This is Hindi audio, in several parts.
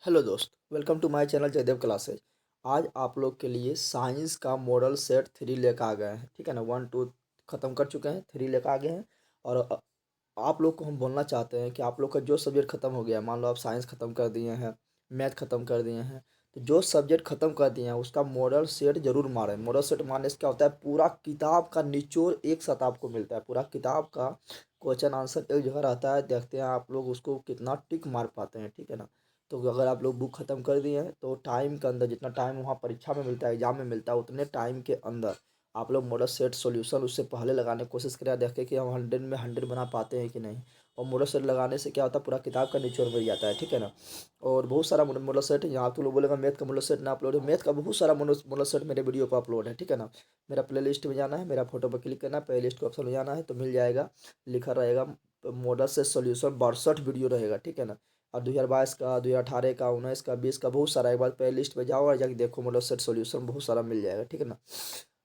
हेलो दोस्त, welcome to my channel Jaidev classes. आज आप लोग के लिए साइंस का मॉडल सेट 3 लेकर आ गए हैं। ठीक है ना, 1 2 ख़त्म कर चुके हैं, 3 लेकर आ गए हैं। और आप लोग को हम बोलना चाहते हैं कि आप लोग का जो सब्जेक्ट ख़त्म हो गया, मान लो आप साइंस ख़त्म कर दिए हैं, मैथ ख़त्म कर दिए हैं, तो जो सब्जेक्ट ख़त्म कर दिए हैं उसका मॉडल सेट ज़रूर मारें। मॉडल सेट मारने से क्या होता है, पूरा किताब का निचोड़ एक साथ आपको मिलता है। पूरा किताब का क्वेश्चन आंसर एक जगह रहता है, देखते हैं आप लोग उसको कितना टिक मार पाते हैं। ठीक है ना, तो अगर आप लोग बुक ख़त्म कर दिए हैं तो टाइम के अंदर, जितना टाइम वहाँ परीक्षा में मिलता है, एग्जाम में मिलता है, उतने टाइम के अंदर आप लोग मॉडल सेट सॉल्यूशन उससे पहले लगाने की कोशिश करें, देखें कि हम 100 में 100 बना पाते हैं कि नहीं। और मॉडल सेट लगाने से क्या होता है, पूरा किताब का निचोड़ मिल जाता है। ठीक है ना, और बहुत सारा मॉडल सेट है। यहाँ तो लोग बोलेगा मैथ का मॉडल सेट ना अपलोड है, मैथ का बहुत सारा मॉडल सेट मेरे वीडियो पर अपलोड है। ठीक है ना, मेरा प्ले लिस्ट में जाना है, मेरा फोटो पर क्लिक करना है, प्ले लिस्ट के ऑप्शन में जाना है तो मिल जाएगा, लिखा रहेगा मॉडल सेट सॉल्यूशन 62 वीडियो रहेगा। ठीक है ना, और 2022 का, 2018 का, 19 का, 20 का बहुत सारा। एक बार प्ले लिस्ट पे जाओ और जाके देखो, मॉडल सेट सॉल्यूशन बहुत सारा मिल जाएगा। ठीक है ना,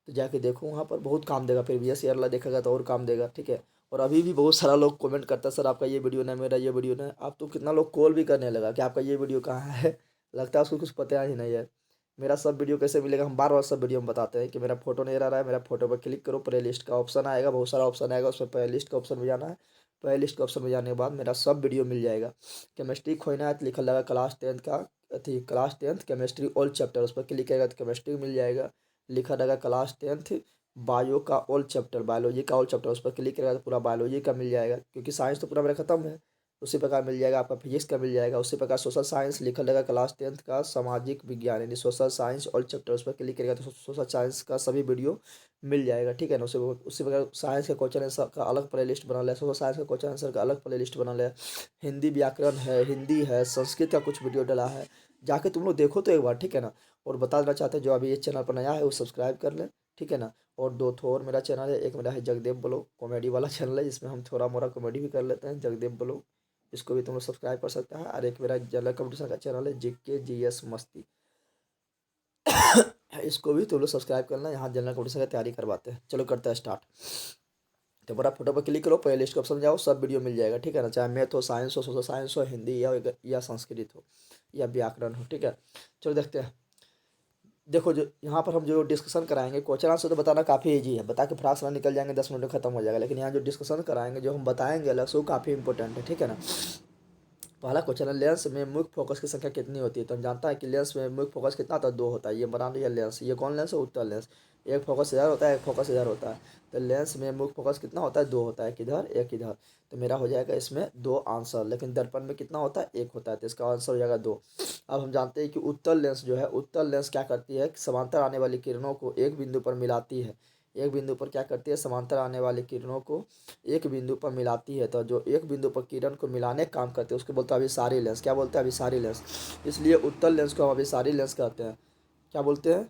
तो जाके देखो, वहाँ पर बहुत काम देगा। फिर VS ईयर ला देखेगा तो और काम देगा। ठीक है, और अभी भी बहुत सारा लोग कमेंट करता है, सर आपका ये वीडियो नहीं, मेरा ये वीडियो नहीं। आप तो कितना लोग कॉल भी करने लगा कि आपका ये वीडियो कहाँ है। लगता है उसको कुछ पता ही नहीं है। मेरा सब वीडियो कैसे मिलेगा, हम बार बार सब वीडियो में बताते हैं कि मेरा फोटो नहीं आ रहा है, मेरा फोटो पर क्लिक करो, प्ले लिस्ट का ऑप्शन आएगा, बहुत सारा ऑप्शन आएगा, उसमें प्ले लिस्ट का ऑप्शन में जाना है। प्ले लिस्ट के ऑप्शन में जाने के बाद मेरा सब वीडियो मिल जाएगा। केमिस्ट्री खोजना है तो लिखा लगा क्लास 10 का, थी क्लास 10 केमिस्ट्री ऑल चैप्टर, उस पर क्लिक करेगा तो केमिस्ट्री मिल जाएगा। लिखा रहेगा क्लास 10 बायो का ऑल चैप्टर, बायोलॉजी का ऑल चैप्टर, उस पर क्लिक करेगा तो पूरा बायोलॉजी का मिल जाएगा, क्योंकि साइंस तो पूरा मेरा खत्म है। उसी प्रकार मिल जाएगा आपका फिजिक्स का मिल जाएगा। उसी प्रकार सोशल साइंस लिखा रहेगा क्लास 10 का सामाजिक विज्ञान यानी सोशल साइंस ऑल चैप्टर, उस पर क्लिक करेगा तो सोशल साइंस का सभी वीडियो मिल जाएगा। ठीक है ना, उसी प्रकार साइंस का क्वेश्चन आंसर का अलग प्ले लिस्ट बना लिया, सोशल साइंस का क्वेश्चन आंसर का अलग प्ले लिस्ट बना लिया, हिंदी व्याकरण है, हिंदी है, संस्कृत का कुछ वीडियो डला है, जाके तुम लोग देखो तो एक बार। ठीक है ना, और बता देना चाहते हैं जो अभी इस चैनल पर नया है वो सब्सक्राइब कर ले। ठीक है ना, और दो ठो और मेरा चैनल है, एक मेरा है जगदेव ब्लॉग कॉमेडी वाला चैनल है, जिसमें हम थोड़ा मोड़ा कॉमेडी भी कर लेते हैं, जगदेव ब्लॉग, इसको भी तुम लोग सब्सक्राइब कर सकते हैं। और एक मेरा जनरल कंपटीशन का चैनल है JK GS मस्ती, इसको भी तुम लोग सब्सक्राइब करना, यहाँ जनरल कंपटीशन की तैयारी करवाते हैं। चलो करते हैं स्टार्ट। तो बड़ा फोटो पर क्लिक करो, प्ले लिस्ट को ऑप्शन जाओ, सब वीडियो मिल जाएगा। ठीक है ना, चाहे मैथ हो, साइंस हो, सोशल साइंस हो, हिंदी या संस्कृत हो, या व्याकरण हो। ठीक है, चलो देखते हैं। देखो, जो यहाँ पर हम जो डिस्कशन कराएंगे, क्वेश्चन आंसर तो बताना काफ़ी इजी है, बता के फटाक से निकल जाएंगे, 10 मिनट में खत्म हो जाएगा। लेकिन यहाँ जो डिस्कशन कराएंगे, जो हम बताएंगे अलग से, वो काफ़ी इंपॉर्टेंट है। ठीक है ना, पहला क्वेश्चन है, लेंस में मुख्य फोकस की संख्या कितनी होती है। तो हम जानता है कि लेंस में मुख्य फोकस कितना होता है, 2 होता है। ये बना लिया लेंस, ये कौन लेंस है, उत्तल लेंस। एक फोकस इधर होता है, एक फोकस इधर होता है। तो लेंस में मुख्य फोकस कितना होता है, 2 होता है, एक इधर एक इधर। तो मेरा हो जाएगा इसमें 2 आंसर। लेकिन दर्पण में कितना होता है, 1 होता है, तो इसका आंसर हो जाएगा 2। अब हम जानते हैं कि उत्तल लेंस जो है, उत्तल लेंस क्या करती है कि समांतर आने वाली किरणों को एक बिंदु पर मिलाती है। एक बिंदु पर क्या करती है, समांतर आने वाली किरणों को एक बिंदु पर मिलाती है। तो जो एक बिंदु पर किरण को मिलाने का काम करते हैं उसको बोलते हैं अभिसारी लेंस। क्या बोलते हैं, अभिसारी लेंस। इसलिए उत्तल लेंस को हम अभिसारी लेंस कहते हैं। क्या बोलते हैं,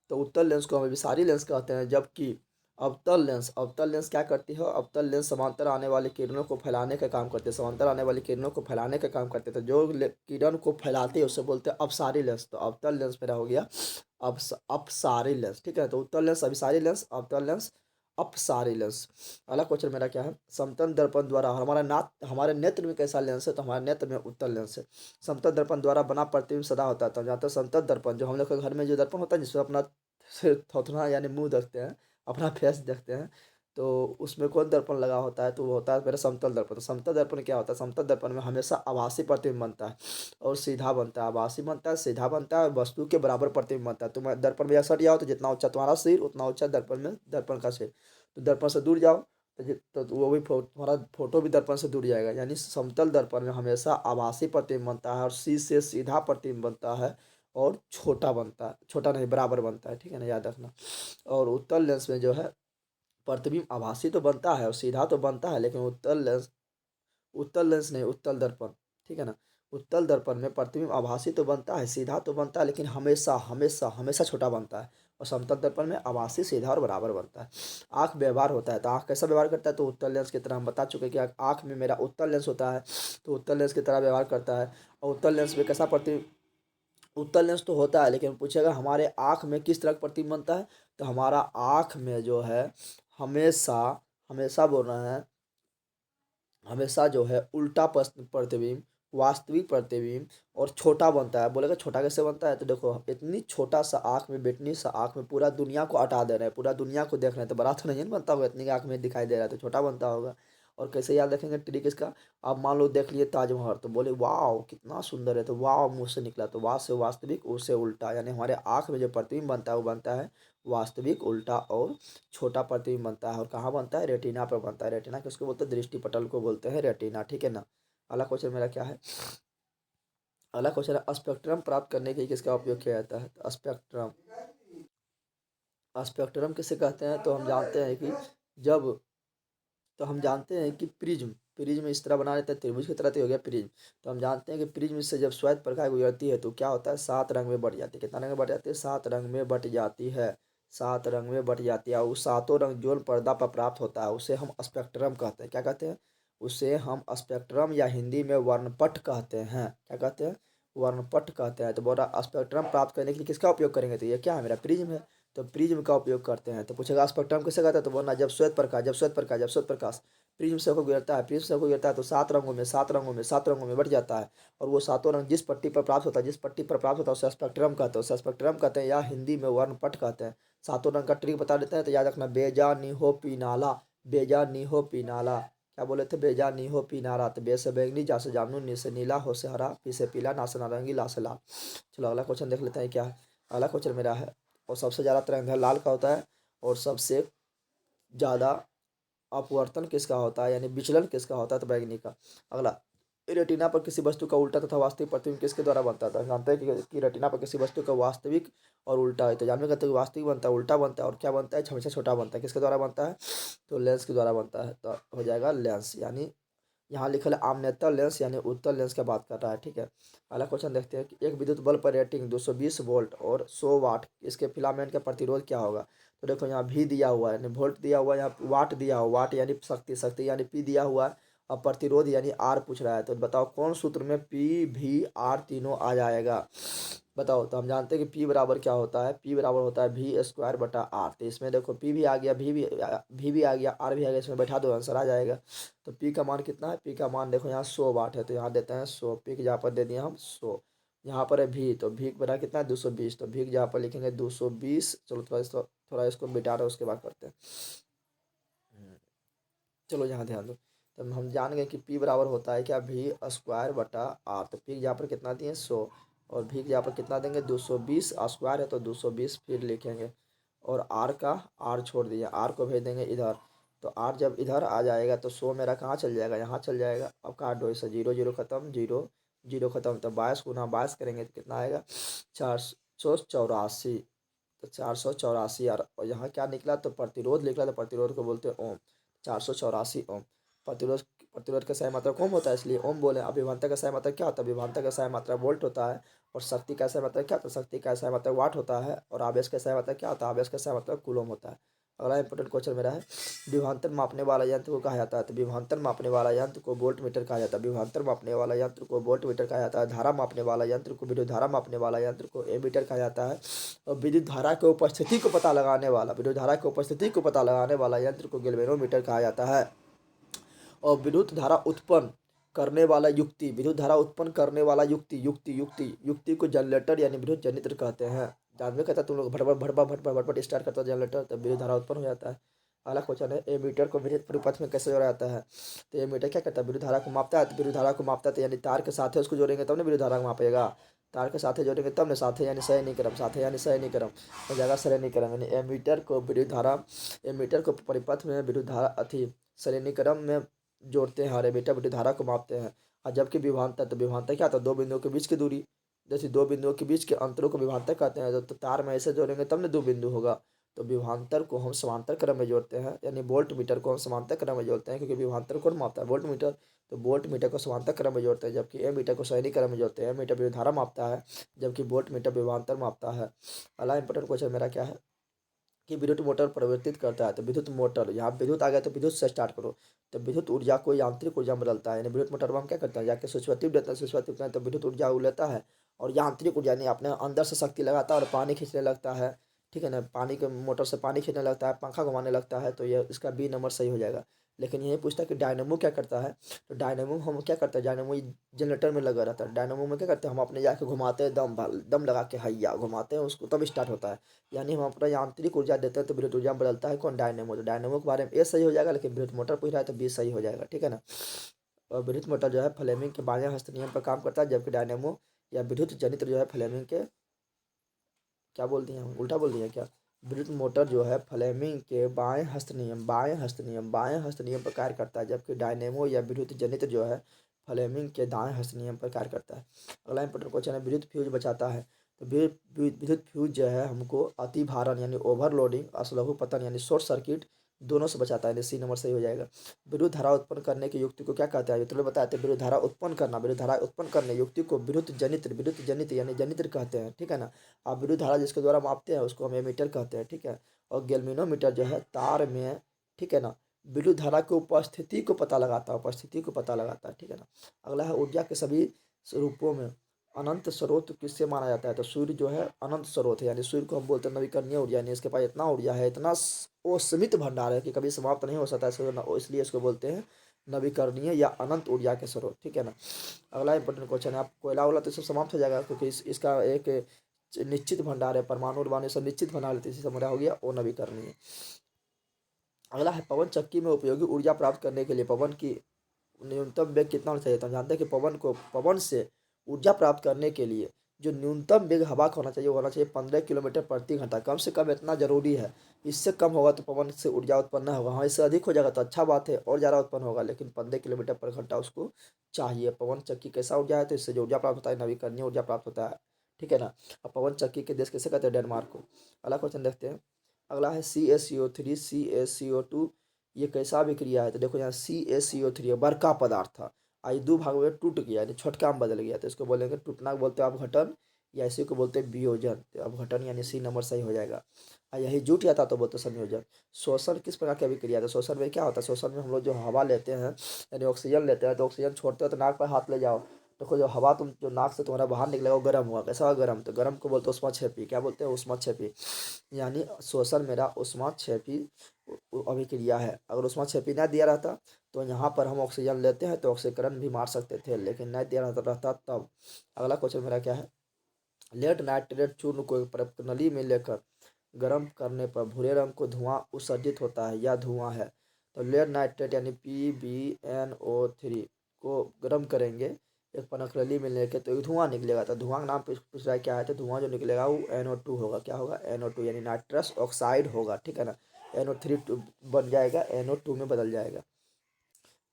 तो उत्तल लेंस को हम अभिसारी लेंस कहते हैं। जबकि अवतल लेंस क्या करती है, अवतल लेंस समांतर आने वाली किरणों को फैलाने का काम करते हैं, समांतर आने वाली किरणों को फैलाने का काम करते हैं। तो जो किरण को फैलाते हैं उससे बोलते हैं अपसारी लेंस। तो अवतल लेंस मेरा हो गया अपसारी लेंस। ठीक है, तो उत्तल लेंस अभिसारी लेंस, अवतल लेंस अपसारी लेंस। अगला क्वेश्चन मेरा क्या है, समतल दर्पण द्वारा हमारे नेत्र में कैसा लेंस है। तो हमारे नेत्र में उत्तल लेंस है। समतल दर्पण द्वारा बना प्रतिबिंब सदा होता है। तो जहाँ तक समतल दर्पण, जो हम लोग के घर में जो दर्पण होता है जिसमें अपना थोथना यानी मुंह देखते हैं, अपना फेस देखते हैं, तो उसमें कौन दर्पण लगा होता है, तो वो होता है मेरा समतल दर्पण। तो समतल दर्पण क्या होता है, समतल दर्पण में हमेशा आभासी प्रतिबिंब बनता है और सीधा बनता है, आभासी बनता है, सीधा बनता है, वस्तु के बराबर प्रतिबिंब बनता है। तुम दर्पण में सट जाओ तो जितना ऊंचा तुम्हारा सिर उतना ऊंचा दर्पण में दर्पण का सिर। तो दर्पण से दूर जाओ तो तो वो भी तुम्हारा फोटो भी दर्पण से दूर जाएगा। यानी समतल दर्पण में हमेशा आभासी प्रतिबिंब बनता है और सी से सीधा प्रतिबिंब बनता है और छोटा बनता है, छोटा नहीं बराबर बनता है। ठीक है ना, याद रखना। और उत्तल लेंस में जो है प्रतिबिंब आभासी तो बनता है और सीधा तो बनता है, लेकिन उत्तल लेंस नहीं, उत्तल दर्पण। ठीक है ना, उत्तल दर्पण में प्रतिबिंब आभासी तो बनता है, सीधा तो बनता है, लेकिन हमेशा हमेशा हमेशा छोटा बनता है। और समतल दर्पण में आभासी, सीधा और बराबर बनता है। आँख व्यवहार होता है, तो आँख कैसा व्यवहार करता है, तो उत्तल लेंस की तरह हम बता चुके हैं कि आँख में मेरा उत्तल लेंस होता है, तो उत्तल लेंस की तरह व्यवहार करता है। और उत्तल लेंस में कैसा प्रति उत्तल लेंस तो होता है, लेकिन पूछेगा हमारे आँख में किस तरह का प्रतिबिंब बनता है। तो हमारा आँख में जो है हमेशा, हमेशा बोल रहे हैं, हमेशा जो है उल्टा प्रतिबिंब, वास्तविक प्रतिबिंब और छोटा बनता है। बोलेगा छोटा कैसे बनता है, तो देखो इतनी छोटा सा आँख में, बेटनी सा आँख में पूरा दुनिया को हटा दे रहे हैं, पूरा दुनिया को देख रहे हैं, तो बड़ा तो नहीं ना बनता होगा, इतनी आँख में दिखाई दे रहा है तो छोटा बनता होगा। और कैसे याद रखेंगे ट्रिक इसका, आप मान लो देख लिए ताजमहल तो बोले वाह कितना सुंदर है, तो वाह मुंह से निकला, तो वाह से वास्तविक, उससे उल्टा, यानी हमारे आँख में जो प्रतिबिंब बनता है वो बनता है वास्तविक, उल्टा और छोटा प्रतिबिंब बनता है। और कहाँ बनता है, रेटिना पर बनता है। रेटिना किसको बोलते हैं, दृष्टि पटल को बोलते हैं रेटिना, ठीक है ना। अगला क्वेश्चन मेरा क्या है, अगला क्वेश्चन है स्पेक्ट्रम प्राप्त करने के लिए किसका उपयोग किया जाता है। तो स्पेक्ट्रम, स्पेक्ट्रम किसे कहते हैं, तो हम जानते हैं कि जब, तो हम जानते हैं कि प्रिज्म, प्रिज्म इस तरह बना लेते हैं त्रिभुज की तरह, तो हो गया प्रिज्म। तो हम जानते हैं कि प्रिज्म से जब श्वेत प्रकाश गुजरती है तो क्या होता है, 7 रंग में बट जाती है। कितना रंग में बट जाती है, 7 रंग में बट जाती है, 7 रंग में बट जाती है। और उस सातों रंग जो पर्दा पर प्राप्त होता है उसे हम स्पेक्ट्रम कहते हैं। क्या कहते हैं, उसे हम स्पेक्ट्रम या हिंदी में वर्णपट कहते हैं। क्या कहते हैं, वर्णपट कहते हैं। तो बोला स्पेक्ट्रम प्राप्त करने के लिए किसका उपयोग करेंगे, तो ये क्या है, मेरा प्रिज्म है, तो प्रिज्म का उपयोग करते हैं। तो पूछेगा स्पेक्ट्रम किसे कहते हैं, तो बोलना जब श्वेत प्रकाश, जब श्वेत प्रकाश, जब श्वेत प्रकाश प्रिज्म से होकर गुजरता है, प्रिज्म से होकर गुजरता है तो 7 रंगों में, 7 रंगों में, 7 रंगों में बढ़ जाता है। और वो सातों रंग जिस पट्टी पर प्राप्त होता है, जिस पट्टी पर प्राप्त होता है उसे स्पेक्ट्रम कहते हैं, उसे स्पेक्ट्रम कहते हैं, या हिंदी में वर्णपट कहते हैं। सातों रंग का ट्रिक बता देते हैं, तो याद रखना, बेजा निहो पीनाला, बेजा निहो पीनाला, क्या बोले थे, बेजा निहो पीनाला, तो बे से बैंगनी, जा से जामुन, नी से नीला, हो से हरा, पी से पीला, ना से नारंगी, ला से लाल। चलो अगला क्वेश्चन देख लेते हैं क्या है। अगला क्वेश्चन मेरा है, और सबसे ज़्यादा तरंग लाल का होता है, और सबसे ज़्यादा अपवर्तन किसका होता है, यानी विचलन किसका होता है, तो बैंगनी का। अगला, रेटिना पर किसी वस्तु का उल्टा तथा वास्तविक प्रतिबिंब किसके द्वारा बनता था। जानते हैं कि रेटिना पर किसी वस्तु का वास्तविक और उल्टा है, तो जानवे कहते हैं कि वास्तविक बनता है, उल्टा बनता है, और क्या बनता है, हमेशा छोटा बनता है। किसके द्वारा बनता है, तो लेंस के द्वारा बनता है, तो हो जाएगा लेंस। यानी यहाँ लिखल है आम्नेतर लेंस, यानी उत्तल लेंस का बात कर रहा है, ठीक है। अगला क्वेश्चन देखते हैं कि एक विद्युत बल्ब पर रेटिंग 220 वोल्ट और 100 वाट, इसके फिलामेंट का प्रतिरोध क्या होगा। तो देखो यहाँ भी दिया हुआ है, यानी वोल्ट दिया हुआ है, यहाँ वाट दिया हुआ, वाट यानी शक्ति, शक्ति यानी पी दिया हुआ है, और प्रतिरोध यानी आर पूछ रहा है। तो बताओ कौन सूत्र में पी भी आर तीनों आ जाएगा, बताओ। तो हम जानते हैं कि पी बराबर क्या होता है, पी बराबर होता है वी स्क्वायर बटा आर। तो इसमें देखो पी भी आ गया, भी आ गया, आर भी आ गया, इसमें बैठा दो आंसर आ जाएगा। तो पी का मान कितना है, पी का मान देखो यहाँ 100 वाट है, तो यहाँ देते हैं 100, पी की जहाँ पर दे दिया हम 100। यहाँ पर है भी, तो भी बना कितना है 220, तो भी की जहाँ पर लिखेंगे 220। चलो थोड़ा इसको मिटा रहे उसके बाद करते हैं। चलो यहाँ ध्यान दो, तब हम जान गए कि पी बराबर होता है क्या, वी स्क्वायर बटा आर। तो पी यहाँ पर कितना दिए 100, और भी यहाँ पर कितना देंगे 220, स्क्वायर है तो 220 फिर लिखेंगे, और आर का, आर छोड़ दिए, आर को भेज देंगे इधर। तो आर जब इधर आ जाएगा तो 100 मेरा कहाँ चल जाएगा, यहाँ चल जाएगा। अब काट दो इसे, जीरो जीरो खत्म, जीरो जीरो खत्म, तो 22 गुना 22 करेंगे तो कितना आएगा, 484। तो 484 यार, और यहाँ क्या निकला, तो प्रतिरोध निकला, तो प्रतिरोध को बोलते हैं ओम, 484 ओम। प्रतिरोध, प्रतिरोध का सही मात्रा ओम होता है, इसलिए ओम बोले। अभिभंता का सही मात्रा क्या होता है, अभिभंता का सही मात्रा वोल्ट होता है। और शक्ति का सही मात्रा क्या होता है, शक्ति का सही मात्रा वाट होता है। और आवेश का सही मात्रा क्या होता है, आवेश का सही मात्रा कूलम होता है। अगला इंपॉर्टेंट क्वेश्चन मेरा है, विभवांतर मापने वाला यंत्र को कहा जाता है। तो विभवांतर मापने वाला यंत्र को वोल्ट मीटर कहा जाता है, विभवांतर मापने वाला यंत्र को वोल्ट मीटर कहा जाता है। धारा मापने वाला यंत्र को, विद्युत धारा मापने वाला यंत्र को एमीटर कहा जाता है। और विद्युत धारा की उपस्थिति को पता लगाने वाला, विद्युत धारा की उपस्थिति को पता लगाने वाला यंत्र को गैल्वेनोमीटर कहा जाता है। और विद्युत धारा उत्पन्न करने वाला युक्ति, विद्युत धारा उत्पन्न करने वाला युक्ति, युक्ति को जनरेटर यानी विद्युत जनरेटर कहते हैं। जानवे कहता है तुम लोग भड़बड़ भड़बड़ भड़बड़ भड़बड़ स्टार्ट करता है जनरेटर, तब विद्युत धारा उत्पन्न हो जाता है। अगला क्वेश्चन है, एमीटर को विद्युत परिपथ में कैसे जोड़ा जाता है। तो एमीटर क्या करता है, विद्युत धारा को मापता है, तो विद्युत धारा को मापता है तो यानी तार के साथ है उसको जोड़ेंगे तब ना विद्युत धारा को मापेगा, तार के साथ जोड़ेंगे तब ना, साथ यानी सही नहीं करम, साथ यानी सही नहीं करम, तो जगह सही नहीं करम, यानी एमीटर को विद्युत धारा, एमीटर को परिपथ में विद्युत धारा अथी सरेनीकरण में जोड़ते हैं, और एमीटर विद्युत धारा को मापते हैं। और जबकि विभवांतर, तो विभवांतर क्या होता है, दो बिंदुओं के बीच की दूरी, जैसे दो बिंदुओं के बीच के अंतरों को विभवांतर कहते हैं। तो तार में ऐसे जोड़ेंगे तब ना दो बिंदु होगा। तो विभवांतर को हम समांतर क्रम में जोड़ते हैं, यानी वोल्ट मीटर को हम समांतर क्रम में जोड़ते हैं, क्योंकि विभवांतर कौन मापता है, वोल्ट मीटर। तो वोल्ट मीटर को समांतर क्रम में जोड़ते हैं, जबकि एम मीटर को सैनिक क्रम में जोड़ते हैं। एम मीटर विद्युत धारा मापता है, जबकि वोल्ट मीटर विभवांतर मापता है। अगला इंपॉर्टेंट क्वेश्चन मेरा क्या है, कि विद्युत मोटर परिवर्तित करता है। तो विद्युत मोटर, यहाँ विद्युत आ गया तो विद्युत से स्टार्ट करो। तो विद्युत ऊर्जा को यांत्रिक ऊर्जा में बदलता है, यानी विद्युत मोटर में हम क्या करते हैं, जाके सुचवतिव देता है, सुचवतिव देता है तो विद्युत ऊर्जा वो लेता है, और यांत्रिक ऊर्जा यानी अपने अंदर से शक्ति लगाता है और पानी खींचने लगता है, ठीक है ना। पानी के मोटर से पानी खींचने लगता है, पंखा घुमाने लगता है, तो ये इसका बी नंबर सही हो जाएगा। लेकिन यही पूछता है कि डायनेमो क्या करता है। तो डायनेमो हम क्या करते हैं, डायनेमो जनरेटर में लगा रहता है। डायनेमो में क्या करते हैं, हम अपने जाके घुमाते हैं, दम लगा के हैया घुमाते हैं उसको, तब स्टार्ट होता है। यानी हम अपना यांत्रिक ऊर्जा देते हैं तो विद्युत ऊर्जा में बदलता है कौन, डायनेमो। तो डायनेमो के बारे में ए सही हो जाएगा, लेकिन विद्युत मोटर पूछ रहा है तो बी सही हो जाएगा, ठीक है ना। और विद्युत मोटर जो है फ्लेमिंग के बाएं हस्त नियम पर काम करता है, जबकि डायनेमो या विद्युत जनित्र जो है फ्लेमिंग के, क्या बोल दिए हम, उल्टा बोल दिए क्या। विद्युत मोटर जो है फ्लेमिंग के बाएं हस्त नियम पर कार्य करता है, जबकि डायनेमो या विद्युत जनित्र जो है फ्लेमिंग के दाएं हस्त नियम पर कार्य करता है। अगला इंपॉर्टेंट क्वेश्चन है, विद्युत फ्यूज बचाता है। तो विद्युत फ्यूज जो है हमको अति भारण यानी ओवरलोडिंग, असलहु पतन यानी शॉर्ट सर्किट दोनों से बचाता है, यानी सी नंबर सही हो जाएगा। विद्युत धारा उत्पन्न करने की युक्ति को क्या कहते हैं, तो बताते हैं विद्युत धारा उत्पन्न करना, विद्युत धारा उत्पन्न करने युक्ति को विद्युत जनित्र यानी जनित्र कहते हैं, ठीक है ना। आप विद्युत धारा जिसके द्वारा मापते हैं उसको हम एमीटर कहते हैं, ठीक है। और गैल्वेनोमीटर जो है तार में, ठीक है ना, विद्युत धारा की उपस्थिति को पता लगाता है, ठीक है ना। अगला है, ऊर्जा के सभी रूपों में अनंत स्रोत किससे माना जाता है। तो सूर्य जो है अनंत स्रोत है, यानी सूर्य को हम बोलते हैं नवीकरणीय ऊर्जा, यानी इसके पास इतना ऊर्जा है, इतना असीमित भंडार है कि कभी समाप्त नहीं हो सकता है, इसलिए इसको बोलते हैं नवीकरणीय या अनंत ऊर्जा के स्रोत, ठीक है ना। अगला इंपॉर्टेंट क्वेश्चन है, आप कोयला वाला तो सब समाप्त हो जाएगा, क्योंकि इसका एक निश्चित भंडार है, परमाणु उर्वाणु सब निश्चित भंडार लेते हैं, समझा हो गया, वो नवीकरणीय। अगला है, पवन चक्की में उपयोगी ऊर्जा प्राप्त करने के लिए पवन की न्यूनतम वेग कितना होना चाहिए। तो हम जानते हैं कि पवन से ऊर्जा प्राप्त करने के लिए जो न्यूनतम वेग हवा का होना चाहिए वो होना चाहिए 15 किलोमीटर प्रति घंटा, कम से कम इतना जरूरी है। इससे कम होगा तो पवन से ऊर्जा उत्पन्न नहीं होगा। हाँ, इससे अधिक हो जाएगा तो अच्छा बात है, और ज़्यादा उत्पन्न होगा, लेकिन 15 किलोमीटर पर घंटा उसको चाहिए। पवन चक्की कैसा ऊर्जा है, तो इससे जो ऊर्जा प्राप्त होता है नवीकरणीय ऊर्जा प्राप्त होता है, ठीक है ना। अब पवन चक्की के देश कैसे कहते हैं, डेनमार्क को। अगला क्वेश्चन देखते हैं। अगला है CaCO3 CaCO2 ये कैसा अभिक्रिया है। तो देखो यहाँ CaCO3 बड़का पदार्थ था, आज दो भाग में टूट गया, यानी छोटका में बदल गया, तो इसको बोलेंगे टूटना को बोलते हैं अपघटन, या इसी को बोलते हैं वियोजन। तो अपघटन यानी सी नंबर सही हो जाएगा। और यही जुट जाता तो बोलते संयोजन। शोषण किस प्रकार की अभिक्रिया है। तो शोषण में क्या होता है, शोषण में हम लोग जो हवा लेते हैं यानी ऑक्सीजन लेते हैं, तो ऑक्सीजन छोड़ते हो तो नाक पर हाथ ले जाओ, देखो जो हवा तुम जो नाक से तुम्हारा बाहर निकलेगा वो गर्म हुआ, कैसा हुआ, गर्म। तो गर्म को बोलते हैं ऊष्माक्षेपी, क्या बोलते हैं, ऊष्माक्षेपी। यानी शोषण मेरा ऊष्माक्षेपी अभिक्रिया है। अगर ऊष्माक्षेपी ना दिया रहता तो यहाँ पर हम ऑक्सीजन लेते हैं तो ऑक्सीकरण भी मार सकते थे, लेकिन नहीं दिया रहता तब। अगला क्वेश्चन मेरा क्या है, लेड नाइट्रेट चूर्ण को एक प्रणाली में लेकर गर्म करने पर भूरे रंग को धुआं उत्सर्जित होता है या धुआं है। तो लेड नाइट्रेट यानी PbNO3 को गर्म करेंगे एक पनखरली में लेके तो एक धुआं निकलेगा। तो धुआं का नाम पूछ रहा है क्या है, तो धुआं जो निकलेगा वो NO2 होगा, क्या होगा, NO2 यानी नाइट्रस ऑक्साइड होगा, ठीक है ना। NO3 बन जाएगा, NO2 में बदल जाएगा।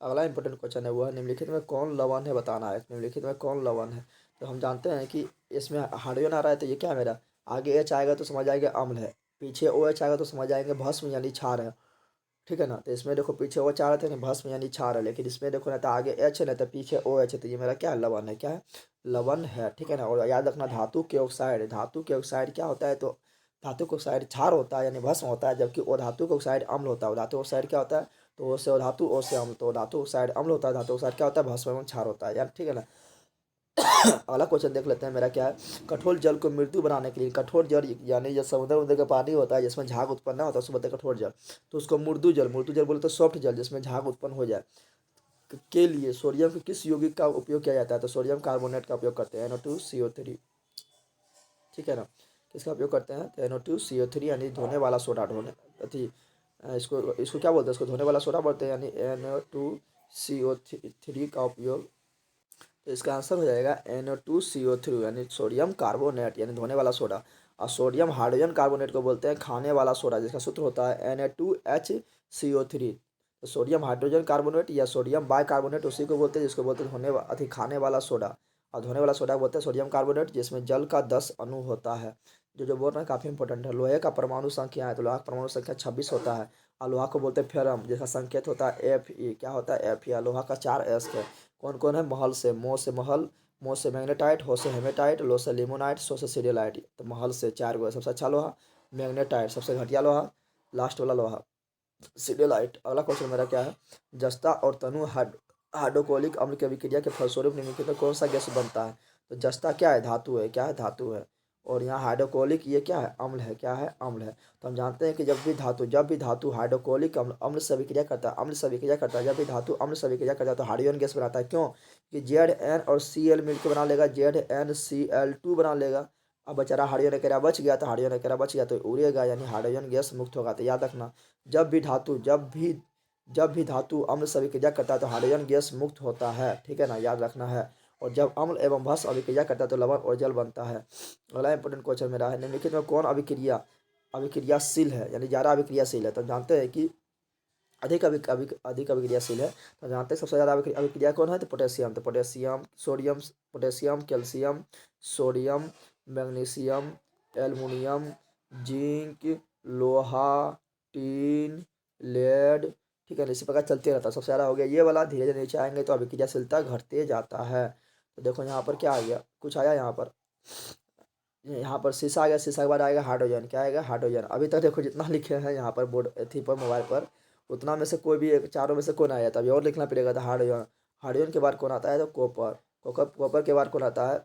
अगला इंपॉर्टेंट क्वेश्चन है, वह निम्नलिखित में कौन लवण है बताना है। निम्नलिखित में कौन लवण है। तो हम जानते हैं कि इसमें हाइड्रोजन आ रहा है, तो ये क्या है मेरा, आगे एच आएगा तो समझ आएगा अम्ल है, पीछे OH आएगा तो समझ आएंगे भस्म यानी क्षार है, ठीक है ना। तो इसमें देखो पीछे OH आ रहे थे भस्म यानी क्षार है, लेकिन इसमें देखो ना तो आगे H है ना तो पीछे OH है, तो ये मेरा क्या है, लवण है, क्या है, लवण है, ठीक है ना। और याद रखना धातु के ऑक्साइड क्या होता है, तो धातु के ऑक्साइड क्षार होता है यानी भस्म होता है, जबकि धातु के ऑक्साइड अम्ल होता है। धातु ऑक्साइड क्या होता है, तो ओ से धातु, ओ से अम्ल, तो धातु ऑक्साइड अम्ल होता है, धातु ऑक्साइड क्या होता है, भस्म एवं क्षार होता है यार, ठीक है ना। अगला क्वेश्चन देख लेते हैं मेरा क्या है, कठोर जल को मृदु बनाने के लिए, कठोर जल यानी जो समुद्र उद्र का पानी होता है जिसमें झाग उत्पन्न होता है उसको बोलते हैं कठोर जल, तो उसको मृदु जल बोलते हैं सॉफ्ट जल जिसमें झाग उत्पन्न हो जाए, के लिए सोडियम के किस यौगिक का उपयोग किया जाता है। तो सोडियम कार्बोनेट का उपयोग करते हैं, NO2CO3, ठीक है ना। किसका उपयोग करते हैं, तो NO2CO3 यानी धोने वाला सोडा, धोने अथी इसको इसको क्या बोलते हैं, इसको धोने वाला सोडा बोलते हैं, यानी NO2CO3 का उपयोग। तो इसका आंसर हो जाएगा NO2CO3 यानी सोडियम कार्बोनेट यानी धोने वाला सोडा। और सोडियम हाइड्रोजन कार्बोनेट को बोलते हैं खाने वाला सोडा, जिसका सूत्र होता है Na2HCO3। तो सोडियम हाइड्रोजन कार्बोनेट या सोडियम बाइकार्बोनेट उसी को बोलते हैं जिसको बोलते हैं खाने वाला सोडा। और धोने वाला सोडा बोलते हैं सोडियम कार्बोनेट जिसमें जल का 10 अणु होता है। जो बोल रहे हैं काफ़ी इंपॉर्टेंट है। लोहे का परमाणु संख्या है, तो लोहा का परमाणु संख्या 26 होता है। और लोहा को बोलते हैं फेरम, जिसका संकेत होता है Fe, क्या होता है, Fe। लोहा का 4S है। कौन कौन है, महल से, मो से महल, मो से मैग्नेटाइट, हो से हेमेटाइट, लो से लिमोनाइट, सो से सीरियलाइट। तो महल से 4 गो है। सबसे अच्छा लोहा मैग्नेटाइट, सबसे घटिया लोहा लास्ट वाला लोहा सीरियलाइट। अगला क्वेश्चन मेरा क्या है, जस्ता और तनु हाइड्रोक्लोरिक अम्ल की अभिक्रिया के फलस्वरूप निम्नलिखित में कौन सा गैस बनता है। तो जस्ता क्या है, धातु है, क्या है, धातु है। और यहाँ हाइड्रोक्लोरिक ये क्या है, अम्ल है, क्या है, अम्ल है। तो हम जानते हैं कि जब भी धातु हाइड्रोक्लोरिक अम्ल अम्ल से अभिक्रिया करता है, अम्ल से अभिक्रिया करता है, जब भी धातु अम्ल से अभिक्रिया करता है तो हाइड्रोजन गैस बनाता है। क्यों? कि ZN और Cl मिलकर बना लेगा, ZnCl2 बना लेगा। अब बेचारा हाइड्रोजन अकेला बच गया, तो हाइड्रोजन अकेला बच गया तो उड़ेगा, यानी हाइड्रोजन गैस मुक्त होगा। तो याद रखना, जब भी धातु अम्ल से अभिक्रिया करता है तो हाइड्रोजन गैस मुक्त होता है, ठीक है ना, याद रखना है। और जब अम्ल एवं भस्म अभिक्रिया करता है तो लवण और जल बनता है। अगला इंपॉर्टेंट क्वेश्चन मेरा है, निम्नलिखित में कौन अभिक्रियाशील है, यानी ज़्यादा अभिक्रियाशील है। तो जानते हैं कि अधिक अभिक्रियाशील है। तो जानते हैं सबसे ज़्यादा अभिक्रिया कौन है, तो पोटेशियम। तो potassium, calcium, sodium, magnesium, aluminium, zinc, लोहा, टीन, लेड, ठीक है ना, इसी प्रकार चलते रहता है। सबसे ज़्यादा हो गया ये वाला। धीरे धीरे नीचे आएंगे तो अभिक्रियाशीलता घटते जाता है। तो देखो यहाँ पर क्या आ गया, कुछ आया यहाँ पर शीशा आ गया, शीशा के बाद आएगा हाइड्रोजन, क्या आएगा, हाइड्रोजन। अभी तक देखो जितना लिखे हैं यहाँ पर बोर्ड थी पर मोबाइल पर, उतना में से कोई भी चारों में से कौन आया था, अभी और लिखना पड़ेगा। था हाइड्रोजन। हाइड्रोजन के बाद कौन आता है, तो कॉपर के बाद कौन आता है,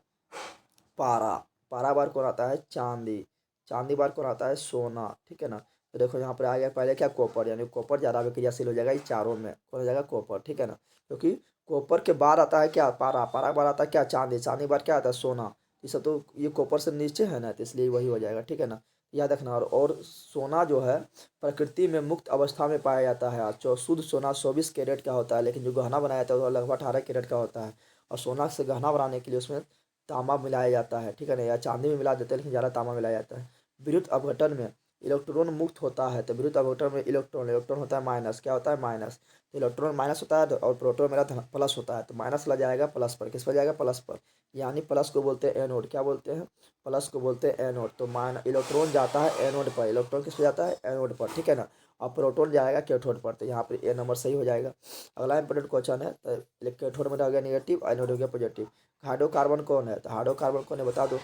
पारा। पारा बार कौन आता है, चांदी। चांदी बार कौन आता है, सोना, ठीक है ना। तो देखो यहाँ पर आ गया पहले क्या, कॉपर, यानी कॉपर ज़्यादा अभिक्रियाशील हो जाएगा, इस चारों में कौन हो जाएगा, कॉपर, ठीक है ना। क्योंकि कॉपर के बाद आता है क्या, पारा। पारा के बाद आता है क्या, चांदी। चांदी बार क्या आता है, सोना। ये सब तो ये कॉपर से नीचे है ना, तो इसलिए वही हो जाएगा, ठीक है ना, याद रखना। और सोना जो है प्रकृति में मुक्त अवस्था में पाया जाता है। शुद्ध सोना 24 कैरेट का होता है, लेकिन जो गहना बनाया जाता है वो लगभग 18 कैरेट का होता है। और सोना से गहना बनाने के लिए उसमें तांबा मिलाया जाता है, ठीक है ना, या चांदी में मिला देते हैं, लेकिन ज़्यादा तांबा मिलाया जाता है। विद्युत अपघटन में इलेक्ट्रॉन मुक्त होता है। तो विद्युत अपघटन में इलेक्ट्रॉन होता है माइनस, क्या होता है, माइनस। तो इलेक्ट्रॉन माइनस होता है और प्रोटॉन मेरा प्लस होता है, तो माइनस ला जाएगा प्लस पर, किस पर जाएगा, प्लस पर। यानी प्लस को बोलते हैं एनोड, क्या बोलते हैं, प्लस को बोलते हैं एनोड। तो इलेक्ट्रॉन जाता है एनोड पर, इलेक्ट्रॉन किस पर जाता है, एनोड पर, ठीक है ना। और प्रोटॉन जाएगा कैथोड पर। तो यहाँ पर ए नंबर सही हो जाएगा। अगला इंपॉर्टेंट क्वेश्चन है, तो कैथोड में हो गया निगेटिव, एनोड हो गया पॉजिटिव। हाइड्रोकार्बन कौन है, तो हाइड्रोकार्बन कौन है बता दो।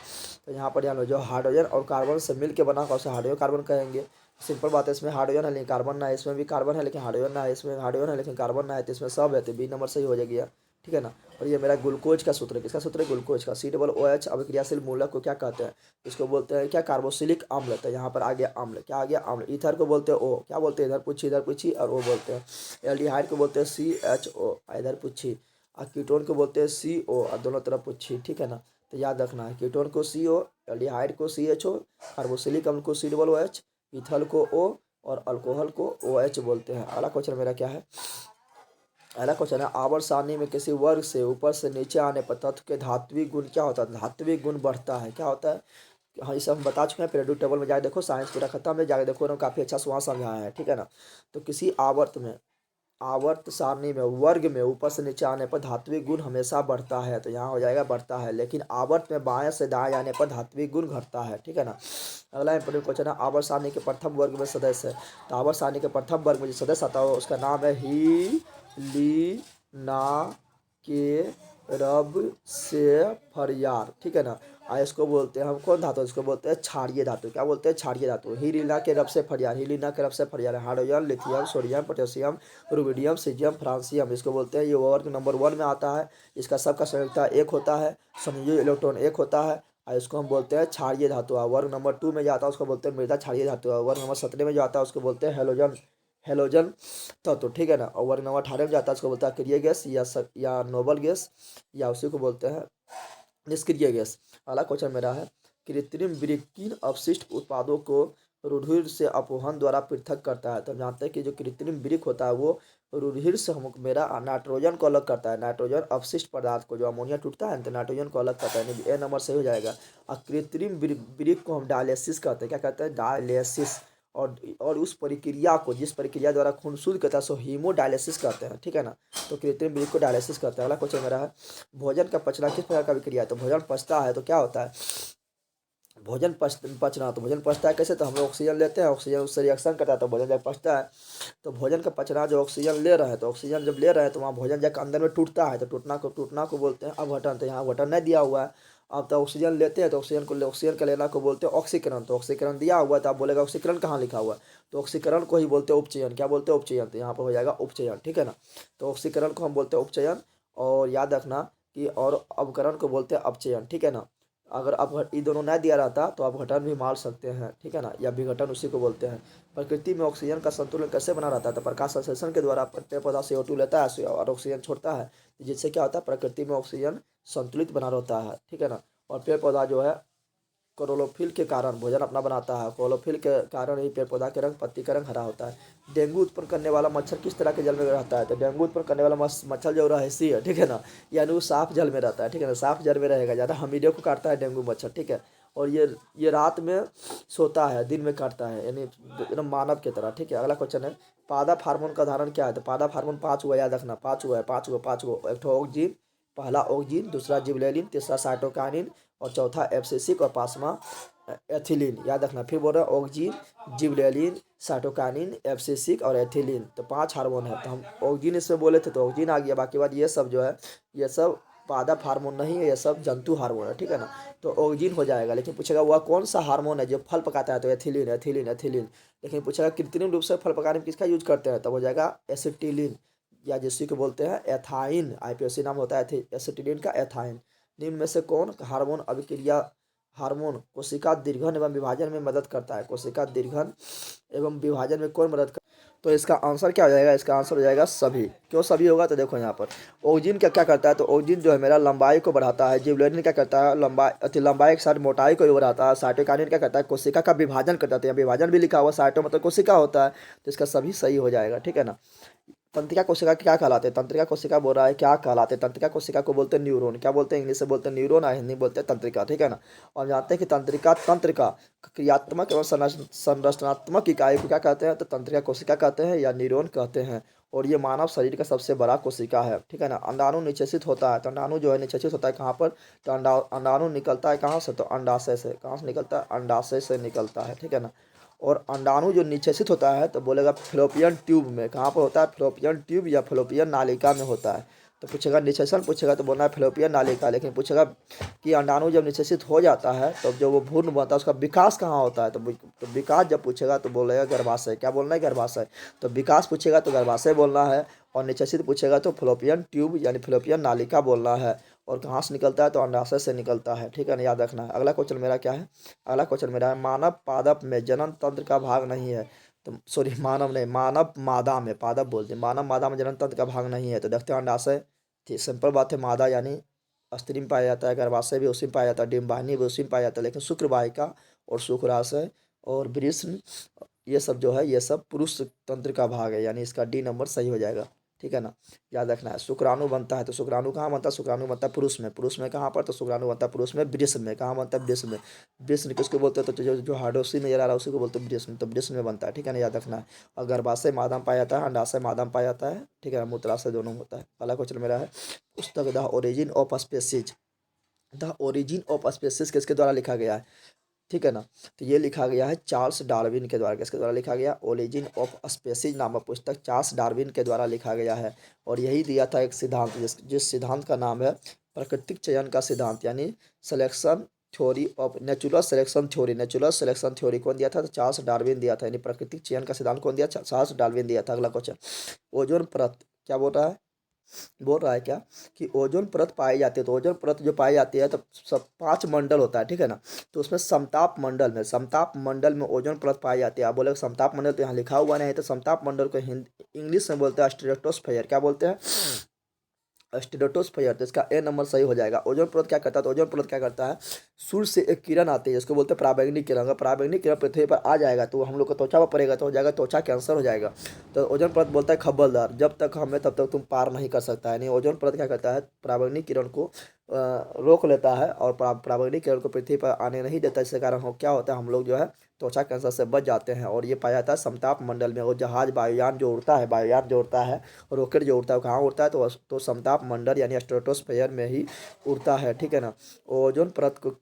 तो यहाँ पर ध्यान लो, जो हाइड्रोजन और कार्बन से मिल के बना होगा उसे हाइड्रोकार्बन कहेंगे। सिंपल बात है, इसमें हाइड्रोजन है लेकिन कार्बन ना है, इसमें भी कार्बन है लेकिन हाइड्रोजन ना है, इसमें हाइड्रोजन है लेकिन कार्बन ना है, तो इसमें सब है, तो बी नंबर सही हो जाएगी, ठीक है ना। और ये मेरा ग्लूकोज का सूत्र है, किसका सूत्र है, ग्लूकोज का। COOH अभिक्रियाशील मूलक को क्या कहते हैं, इसको बोलते हैं क्या, कार्बोक्सिलिक अम्ल। तो यहाँ पर आ गया अम्ल, क्या आ गया, अम्ल। ईथर को बोलते हैं O, क्या बोलते हैं, इधर पूछी और O बोलते हैं। एल्डिहाइड को बोलते हैं CHO, इधर पूछी। और कीटोन को बोलते हैं CO, और दोनों तरफ पूछी, ठीक है ना। तो याद रखना है, कीटोन को CO, एल्डिहाइड को CHO, कार्बोक्सिलिक अम्ल को COOH, इथल को O, और अल्कोहल को OH बोलते हैं। अगला क्वेश्चन मेरा क्या है, अगला क्वेश्चन है, आवर्त सारणी में किसी वर्ग से ऊपर से नीचे आने पर तत्व के धात्विक गुण क्या होता है, धात्विक गुण बढ़ता है, क्या होता है। हाँ, ये सब हम बता चुके हैं, पीरियोडिक टेबल में जाके देखो, साइंस पूरा खत्म है, जाके देखो ना, काफ़ी अच्छा से वहाँ समझाया है, ठीक है ना। तो किसी आवर्त सारणी में वर्ग में ऊपर से नीचे आने पर धात्विक गुण हमेशा बढ़ता है। तो यहाँ हो जाएगा बढ़ता है, लेकिन आवर्त में बाएं से दाएं जाने पर धात्विक गुण घटता है, ठीक है ना। अगला इंपॉर्टेंट क्वेश्चन है, आवर्त सारणी के प्रथम वर्ग में सदस्य है। तो आवर्त सारणी के प्रथम वर्ग में जो सदस्य आता है उसका नाम है ही, ली, ना, के, रब, से, फरियार, ठीक है ना। इसको बोलते हैं हम कौन धातु, इसको बोलते हैं क्षारीय धातु, क्या बोलते हैं, क्षारीय धातु। हीलिना के रब से फरियार, हीलिना के रब से फरियार, hydrogen, lithium, sodium, potassium, rubidium, caesium, francium, इसको बोलते हैं। ये वर्ग नंबर 1 में आता है। इसका सबका संयुक्ता एक होता है, संयोजी इलेक्ट्रॉन एक होता है, और इसको हम बोलते हैं क्षारीय धातु। वर्ग नंबर 2 में जो आता है उसको बोलते हैं मृदा क्षारीय धातु। वर्ग नंबर 17 में जो आता है उसको बोलते हैं हेलोजन हेलोजन तत्व, ठीक है ना। और वर्ग नंबर 18 में जाता है उसको बोलता है अक्रिय गैस या नोबल गैस, या उसी को बोलते हैं निष्क्रिय गैस। अगला क्वेश्चन मेरा है, कृत्रिम वृक्कीन अपशिष्ट उत्पादों को रुधिर से अपवहन द्वारा पृथक करता है। तो हम जानते हैं कि जो कृत्रिम वृक्क होता है वो रुधिर से हम मेरा नाइट्रोजन को अलग करता है, नाइट्रोजन अपशिष्ट पदार्थ को, जो अमोनिया टूटता है तो नाइट्रोजन को अलग करता है, ए नंबर सही हो जाएगा। और कृत्रिम वृक्क को हम डायलिसिस कहते हैं, क्या कहते हैं, डायलिसिस। और उस प्रक्रिया को, जिस प्रक्रिया द्वारा खून शुद्ध करता है सो हीमोडायलिसिस कहते हैं, ठीक है ना। तो कृत्रिम वृक्क को डायलिसिस करते हैं। अगला क्वेश्चन मेरा है, भोजन का पचना किस प्रकार का विक्रिया है। तो भोजन पचता है तो क्या होता है, पचना, तो भोजन पचता है कैसे, तो हम लोग ऑक्सीजन लेते हैं, ऑक्सीजन उससे रिएक्शन करता है तो भोजन जब पचता है। तो भोजन का पचना, जो ऑक्सीजन ले रहे हैं, तो ऑक्सीजन जब ले रहे हैं तो वहाँ भोजन जाकर अंदर में टूटता है, तो टूटना को बोलते हैं अपघटन। तो यहाँ अपघटन नहीं दिया हुआ है। अब तो ऑक्सीजन लेते हैं तो ऑक्सीजन का लेना को बोलते हैं ऑक्सीकरण। तो ऑक्सीकरण दिया हुआ है तो आप बोलेगा ऑक्सीकरण कहाँ लिखा हुआ है, तो ऑक्सीकरण को ही बोलते हैं उपचयन, क्या बोलते हैं, उपचयन। तो यहाँ पर हो जाएगा उपचयन, ठीक है ना। तो ऑक्सीकरण को हम बोलते हैं उपचयन। और याद रखना कि और अवकरण को बोलते हैं अपचयन, ठीक है ना। अगर अपघट ये दोनों नहीं दिया रहता तो अपघटन भी मार सकते हैं, ठीक है ना, या विघटन उसी को बोलते हैं। प्रकृति में ऑक्सीजन का संतुलन कैसे बना रहता है? तो प्रकाश संश्लेषण के द्वारा पेड़ पौधा CO2 लेता है और ऑक्सीजन छोड़ता है, जिससे क्या होता है, प्रकृति में ऑक्सीजन संतुलित बना रहता है, ठीक है ना। और पेड़ पौधा जो है क्लोरोफिल के कारण भोजन अपना बनाता है। क्लोरोफिल के कारण ही पेड़ पौधा के रंग, पत्ती का रंग हरा होता है। डेंगू उत्पन्न करने वाला मच्छर किस तरह के जल में रहता है? तो डेंगू उत्पन्न करने वाला मच्छर जो रहसी है, ठीक है ना, यानी वो साफ जल में रहता है, ठीक है ना, साफ जल में रहेगा। ज़्यादा हमीडियों को काटता है डेंगू मच्छर, ठीक है। और ये रात में सोता है, दिन में काटता है, यानी एकदम मानव की तरह, ठीक है। अगला क्वेश्चन है, पादप हार्मोन का उदाहरण क्या है? तो पादप हार्मोन पाँच हुआ, याद रखना, पाँच हुआ है, पाँच गो। एक ठो ऑक्जीन, पहला ऑक्जीन, दूसरा जिबरेलिन, तीसरा साइटोकाइनिन और चौथा एब्सिसिक और पांचवा एथिलीन, याद रखना। फिर बोल रहे हैं ऑक्जीन, जिबरेलिन, साइटोकाइनिन, एब्सिसिक और एथिलीन, तो पांच हार्मोन है। तो हम ऑक्जीन इसमें बोले थे तो ऑक्जीन आ गया। बाकी बात ये सब जो है, ये सब पादप हार्मोन नहीं है, ये सब जंतु हार्मोन है, ठीक है ना। तो ऑक्जीन हो जाएगा। लेकिन पूछेगा वह कौन सा हार्मोन है जो फल पकाता है? तो एथिलीन, एथिलीन, एथिलीन। लेकिन पूछेगा कृत्रिम रूप से फल पकाने में किसका यूज करते हैं? तब हो जाएगा एसिटिलीन, या जिसको को बोलते हैं एथाइन, IPSC नाम होता है एसिटिलीन का, एथाइन। निम्न में से कौन हार्मोन अभिक्रिया हार्मोन कोशिका दीर्घन एवं विभाजन में मदद करता है? कोशिका दीर्घन एवं विभाजन में कौन मदद कर? तो इसका आंसर क्या हो जाएगा? इसका आंसर हो जाएगा सभी। क्यों सभी होगा? तो देखो यहाँ पर ऑक्सीजन क्या क्या करता है? तो ऑक्सीजन जो है मेरा लंबाई को बढ़ाता है, जिबरेलिन क्या करता है, लंबाई के साथ मोटाई को भी बढ़ाता है, साइटोकाइनिन क्या करता है, कोशिका का विभाजन करता है। तो यहाँ विभाजन भी लिखा हुआ, साइटो मतलब कोशिका होता है, तो इसका सभी सही हो जाएगा, ठीक है ना। तंत्रिका कोशिका क्या कहलाते हैं? तंत्रिका कोशिका बोल रहा है क्या कहलाते हैं? तंत्रिका कोशिका को बोलते हैं न्यूरॉन। क्या बोलते हैं? इंग्लिश से बोलते हैं न्यूरॉन और हिंदी में बोलते हैं तंत्रिका, ठीक है ना। और जानते हैं कि तंत्रिका तंत्र का क्रियात्मक एवं संरचनात्मक इकाई को क्या कहते हैं? तो तंत्रिका कोशिका कहते हैं या न्यूरॉन कहते हैं। और ये मानव शरीर का सबसे बड़ा कोशिका है, ठीक है ना। अंडाणु निषेचित होता है, तो अंडाणु जो है निषेचित होता है कहाँ पर? तो अंडाणु निकलता है कहाँ से? तो अंडाशय से। कहाँ से निकलता है? अंडाशय से निकलता है, ठीक है ना। और अंडाणु जो निषेचित होता है तो बोलेगा फ्लोपियन ट्यूब में। कहाँ पर होता है? फ्लोपियन ट्यूब या फ्लोपियन नालिका में होता है। तो पूछेगा निषेचन, पूछेगा तो बोलना है फ्लोपियन नालिका। लेकिन पूछेगा कि अंडाणु जब निषेचित हो जाता है तब तो जो वो भ्रूण बनता है उसका विकास कहाँ होता है? तो विकास जब पूछेगा तो बोलेगा गर्भाशय। क्या बोलना है? गर्भाशय। तो विकास पूछेगा तो गर्भाशय बोलना है, और निषेचित पूछेगा तो फ्लोपियन ट्यूब यानी फ्लोपियन नालिका बोलना है। और कहाँ से निकलता है? तो अंडाशय से निकलता है, ठीक है ना, याद रखना है। अगला क्वेश्चन मेरा क्या है? अगला क्वेश्चन मेरा है, मानव पादप में जनन तंत्र का भाग नहीं है। तो सॉरी, मानव नहीं, मानव मादा में, पादप बोलते हैं, मानव मादा में जनन तंत्र का भाग नहीं है। तो देखते हैं अंडाशय, ठीक सिंपल बात है, मादा यानी स्त्री में पाया जाता है, गर्भाशय भी उसी में पाया जाता है, डिम्बानी भी उसी में पाया जाता है। लेकिन शुक्रवाहिका और शुक्राशय और वृषण, ये सब जो है ये सब पुरुष तंत्र का भाग है, यानी इसका D नंबर सही हो जाएगा, ठीक है ना। याद रखना है। शुक्राणु बनता है, तो शुक्राणु कहाँ बनता है? शुक्राणु बनता है पुरुष में। पुरुष में कहाँ पर? तो शुक्राणु बनता है पुरुष में। वृषण में कहाँ बनता है? वृषण में। वृषण किसको बोलते हैं? तो जो हार्डोसी नजर आ रहा है उसी को बोलते हैं वृषण। तो वृषण में बनता है, ठीक है ना, याद रखना है। और गर्भाशय मादा में पाया जाता है, अंडाशय मादा में पाया जाता है, ठीक है ना, मूत्राशय दोनों में होता है। अगला क्वेश्चन मेरा है, पुस्तक the origin of species. The origin of species किसके द्वारा लिखा गया है? ठीक है ना। तो ये लिखा गया है चार्ल्स डार्विन के द्वारा। किसके द्वारा लिखा गया? ओरिजिन ऑफ स्पेसीज नामक पुस्तक चार्ल्स डार्विन के द्वारा लिखा गया है। और यही दिया था एक सिद्धांत, जिस सिद्धांत का नाम है प्राकृतिक चयन का सिद्धांत, यानी selection theory of natural selection theory. Natural selection theory कौन दिया था? तो चार्ल्स डार्विन दिया था। यानी प्राकृतिक चयन का सिद्धांत कौन दिया? चार्ल्स डार्विन दिया था। अगला क्वेश्चन, ओजोन परत क्या बोल रहा है? बोल रहा है क्या कि ओजोन परत पाई जाती है। तो ओजोन परत जो पाई जाती है तो सब 5 मंडल होता है, ठीक है ना। तो उसमें समताप मंडल में ओजोन परत पाई जाती है। आप बोले समताप मंडल, तो यहाँ लिखा हुआ नहीं है, तो समताप मंडल को हिंदी इंग्लिश में बोलते हैं स्ट्रेटोस्फेयर। क्या बोलते हैं? स्ट्रेटोस्फेयर। तो इसका A नंबर सही हो जाएगा। ओजोन परत क्या करता है? तो ओजोन परत क्या करता है, सूर्य से एक किरण आती है जिसको बोलते हैं पराबैंगनी किरण। अगर पराबैंगनी किरण पृथ्वी पर आ जाएगा तो हम लोग को त्वचा पर पड़ेगा तो हो जाएगा त्वचा कैंसर हो जाएगा। तो ओजोन परत बोलता है खब्बलदार, जब तक हमें तब तक तुम पार नहीं कर सकता है। नहीं, ओजोन परत क्या करता है, पराबैंगनी किरण को रोक लेता है और पराबैंगनी किरण को पृथ्वी पर आने नहीं देता। इसके कारण हो क्या होता है, हम लोग जो है त्वचा कैंसर से बच जाते हैं। और ये पाया जाता है समताप मंडल में। और जहाज वायुयान जो उड़ता है, वायुयान जो उड़ता है, रॉकेट जो उड़ता है, कहाँ उड़ता है? तो समताप मंडल यानी स्ट्रेटोस्फेयर में ही उड़ता है, ठीक है ना। ओजोन परत को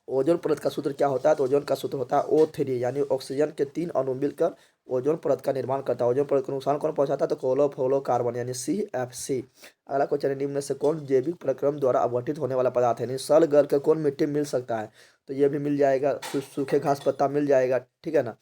ओजोन परत का सूत्र क्या होता है? तो ओजोन का सूत्र होता है O3, यानी ऑक्सीजन के 3 अणु मिलकर ओजोन परत का निर्माण करता है। ओजोन परत को नुकसान कौन पहुंचाता है? तो क्लोरोफ्लोरोकार्बन यानी CFC। अगला क्वेश्चन है, निम्न में से कौन जैविक प्रक्रम द्वारा अपघटित होने वाला पदार्थ है? यानी सल गल के कौन मिट्टी में मिल सकता है? तो ये भी मिल जाएगा, सूखे घास पत्ता मिल जाएगा, ठीक है ना।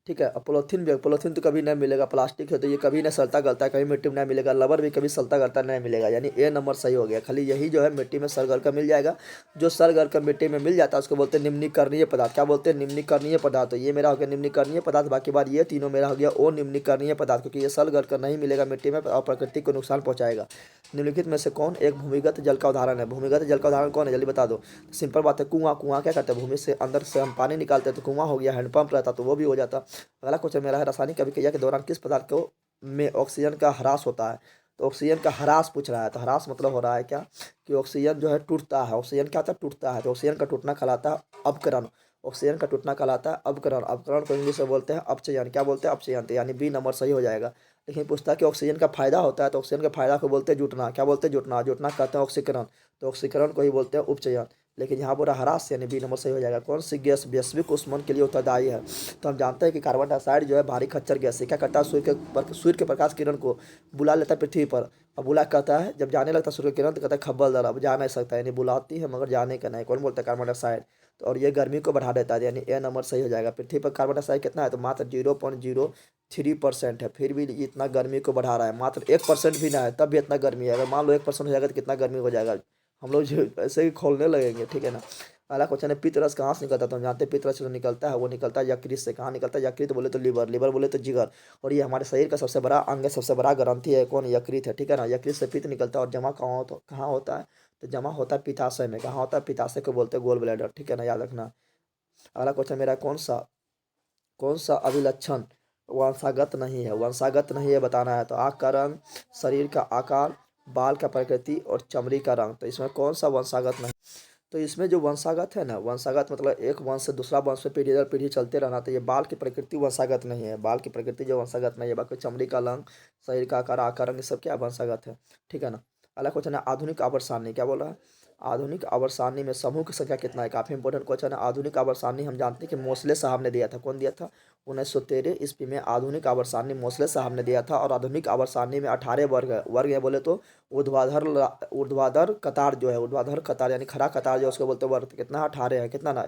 ठीक है। और पॉलीथीन भी, पॉलीथीन तो कभी नहीं मिलेगा, प्लास्टिक है तो ये कभी नहीं सड़ता गलता है, कभी मिट्टी में नहीं मिलेगा। रबर भी कभी सड़ता गलता नहीं मिलेगा, यानी ए नंबर सही हो गया। खाली यही जो है मिट्टी में सड़ गल कर मिल जाएगा। जो सड़ गल कर मिट्टी में मिल जाता है उसको बोलते हैं निम्नीकरणीय पदार्थ। क्या बोलते हैं? निम्नीकरणीय पदार्थ। तो ये मेरा हो गया निम्नीकरणीय पदार्थ। बाकी बार ये तीनों मेरा हो गया ओ निम्नीकरणीय पदार्थ, क्योंकि ये सड़ गल कर नहीं मिलेगा मिट्टी में और प्रकृति को नुकसान पहुंचाएगा। निम्नलिखित में से कौन एक भूमिगत जल का उदाहरण है? भूमिगत जल का उदाहरण कौन है, जल्दी बता दो। सिंपल बात है, कुआं। कुआं क्या करते हैं? भूमि से अंदर से हम पानी निकालते हैं तो कुआं हो गया। हैंडपंप रहता तो वो भी हो जाता। अगला क्वेश्चन मेरा है, रासायनिक अभिक्रिया के दौरान किस पदार्थ को में ऑक्सीजन का ह्रास होता है? तो ऑक्सीजन का ह्रास पूछ रहा है। तो ह्रास मतलब हो रहा है क्या कि ऑक्सीजन जो है टूटता है। ऑक्सीजन क्या होता है? टूटता है। तो ऑक्सीजन का टूटना कहलाता है अपकरण। ऑक्सीजन का टूटना कहलाता है अपकरण। अपकरण को इंग्लिश में बोलते हैं अपचयन। क्या बोलते हैं? अपचयन। तो यानी बी नंबर सही हो जाएगा। लेकिन पूछता है कि ऑक्सीजन का फायदा होता है, तो ऑक्सीजन के फायदा को बोलते हैं जुटना। क्या बोलते हैं? जुटना। जुटना कहते हैं ऑक्सीकरण। तो ऑक्सीकरण को ही बोलते हैं उपचयन। लेकिन यहाँ पूरा ह्रास यानी बी नंबर सही हो जाएगा। कौन सी गैस वैश्विक ऊष्मन के लिए उत्तरदायी है? तो हम जानते हैं कि कार्बन डाइऑक्साइड जो है भारी खच्चर गैस है। क्या करता है? सूर्य के प्रकाश किरण को बुला लेता है पृथ्वी पर। अब बुला कहता है, जब जाने लगता है सूर्य किरण तो कहता है खब्बल दर, अब जा नहीं सकता, यानी बुलाती है मगर जाने का नहीं। कौन बोलता है? Carbon dioxide. तो और ये गर्मी को बढ़ा देता है, यानी ए नंबर सही हो जाएगा। पृथ्वी पर कार्बन डाइऑक्साइड कितना है? तो मात्र 0.03% है, फिर भी इतना गर्मी को बढ़ा रहा है। मात्र 1% भी ना है तब भी इतना गर्मी है। अगर मान लो 1% हो जाएगा तो कितना गर्मी हो जाएगा, हम लोग जो ऐसे ही खोलने लगेंगे, ठीक है ना। अगला क्वेश्चन है, पित्त रस कहाँ से निकलता है? तो हम जानते हैं पित्त रस जो निकलता है वो निकलता है यकृत से। कहाँ निकलता है? यकृत बोले तो लीवर, लीवर बोले तो जिगर। और ये हमारे शरीर का सबसे बड़ा अंग है, सबसे बड़ा ग्रंथि है। कौन? यकृत है, ठीक है ना। यकृत से पित्त निकलता है और जमा कहाँ होता है? तो जमा होता है पित्ताशय में। कहाँ होता है? पित्ताशय को बोलते हैं गोल ब्लैडर, ठीक है ना, याद रखना। अगला क्वेश्चन मेरा, कौन सा अभिलक्षण वंशागत नहीं है? वंशागत नहीं है बताना है। तो आँख का रंग, शरीर का आकार, बाल का प्रकृति और चमड़ी का रंग। तो इसमें कौन सा वंशागत नहीं? तो इसमें जो वंशागत है ना, वंशागत मतलब एक वंश से दूसरा वंश में पीढ़ी दर पीढ़ी चलते रहना। तो ये बाल की प्रकृति वंशागत नहीं है। बाल की प्रकृति जो वंशागत नहीं है। बाकी चमड़ी का रंग, शरीर का आकार, आकार, रंग, ये सब क्या वंशागत है, ठीक है ना। अगला क्वेश्चन है, आधुनिक आवर्त सारणी। क्या बोल रहा है? आधुनिक आवर्त सारणी में समूह की संख्या कितना है? काफी इंपॉर्टेंट क्वेश्चन है। आधुनिक आवर्त सारणी हम जानते हैं कि मोसले साहब ने दिया था। कौन दिया था? 1913 ईस्वी में आधुनिक आवर्त सारणी मोसले साहब ने दिया था। और आधुनिक आवर्त सारणी में 18 वर्ग है। वर्ग है बोले तो ऊर्ध्वाधर कतार जो है, ऊर्ध्वाधर कतार यानी खड़ा कतार जो है, उसको बोलते हैं वर्ग। कितना है? 18 है। कितना ना,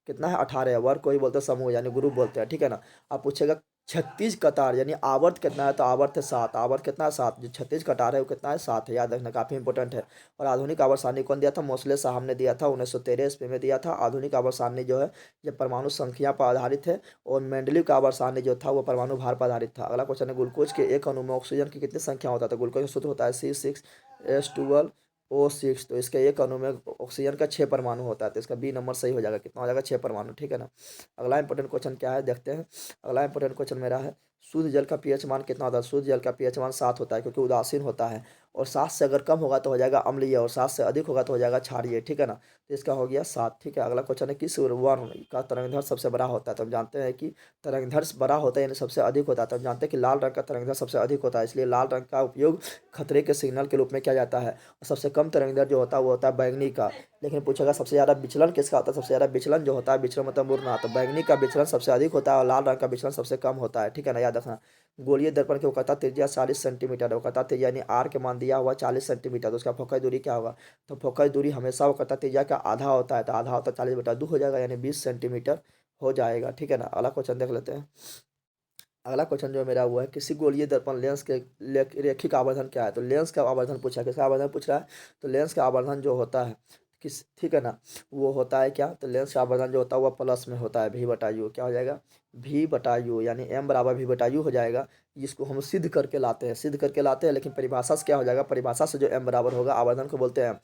कितना है? 18 है। वर्ग को ही बोलते हैं समूह यानी ग्रुप बोलते हैं, ठीक है ना। आप पूछेगा 36 कतार यानी आवर्त कितना है? तो आवर्त है 7। आवर्त कितना है? 7। जो 36 कतार है वो कितना है? 7 है, याद रखना, काफी इंपॉर्टेंट है। और आधुनिक आवर्त सारणी कौन दिया था? मोसले साहब ने दिया था, 1913 ईस्वी में दिया था। आधुनिक आवर्त सारणी जो है ये परमाणु संख्या पर आधारित है। और मेंडलीव का आवर्त सारणी जो था वो परमाणु भार पर आधारित था। अगला क्वेश्चन है, ग्लूकोज के एक अणु में ऑक्सीजन की कितनी संख्या होता है? तो ग्लूकोज का सूत्र होता है C6H12O6। तो इसके एक अणु में ऑक्सीजन का 6 परमाणु होता है। तो इसका बी नंबर सही हो जाएगा। कितना हो जाएगा? 6 परमाणु, ठीक है ना। अगला इंपॉर्टेंट क्वेश्चन क्या है देखते हैं। अगला इंपॉर्टेंट क्वेश्चन मेरा है, शुद्ध जल का पीएच मान कितना होता है? शुद्ध जल का पीएच मान 7 होता है, क्योंकि उदासीन होता है। और 7 से अगर कम होगा तो हो जाएगा अम्लीय, और 7 से अधिक होगा तो हो जाएगा क्षारीय, ठीक है ना। तो इसका हो गया 7, ठीक है। अगला क्वेश्चन है, किस वर्ण का तरंगदैर्घ्य सबसे बड़ा होता है? तो हम जानते हैं कि तरंगदैर्घ्य बड़ा होता है यानी सबसे अधिक होता है। तो हम जानते हैं कि लाल रंग का तरंगदैर्घ्य सबसे अधिक होता है, इसलिए लाल रंग का उपयोग खतरे के सिग्नल के रूप में किया जाता है। और सबसे कम तरंगदैर्घ्य जो होता है वो होता है बैंगनी का। लेकिन पूछेगा सबसे ज़्यादा विचलन किसका होता है? सबसे ज़्यादा विचलन जो होता है, विचलन मतलब मुड़ना, तो बैंगनी का विचलन सबसे अधिक होता है और लाल रंग का विचलन सबसे कम होता है, ठीक है ना, याद रखना। गोलीय दर्पण की वक्रता त्रिज्या 40 सेंटीमीटर है। वक्रता त्रिज्या यानी आर के मान दिया हुआ 40 सेंटीमीटर, तो उसका फोकस दूरी क्या होगा? तो फोकस दूरी हमेशा वक्रता त्रिज्या का आधा होता है। तो आधा होता है 40/2 हो जाएगा, यानी 20 सेंटीमीटर हो जाएगा, ठीक है ना। अगला क्वेश्चन देख लेते हैं। अगला क्वेश्चन जो मेरा हुआ है, किसी गोलीय दर्पण लेंस के रेखिक आवर्धन क्या है? तो लेंस का आवर्धन पूछा है। किसका आवर्धन पूछ रहा है? तो लेंस का आवर्धन जो होता है किस, ठीक है ना, वो होता है क्या? तो लेंस का आवर्धन जो होता है वह प्लस में होता है, V/U। क्या हो जाएगा? V/U, यानी M बराबर V/U हो जाएगा। जिसको हम सिद्ध करके लाते हैं, लेकिन परिभाषा से क्या हो जाएगा? परिभाषा से जो M बराबर होगा, आवर्धन को बोलते हैं।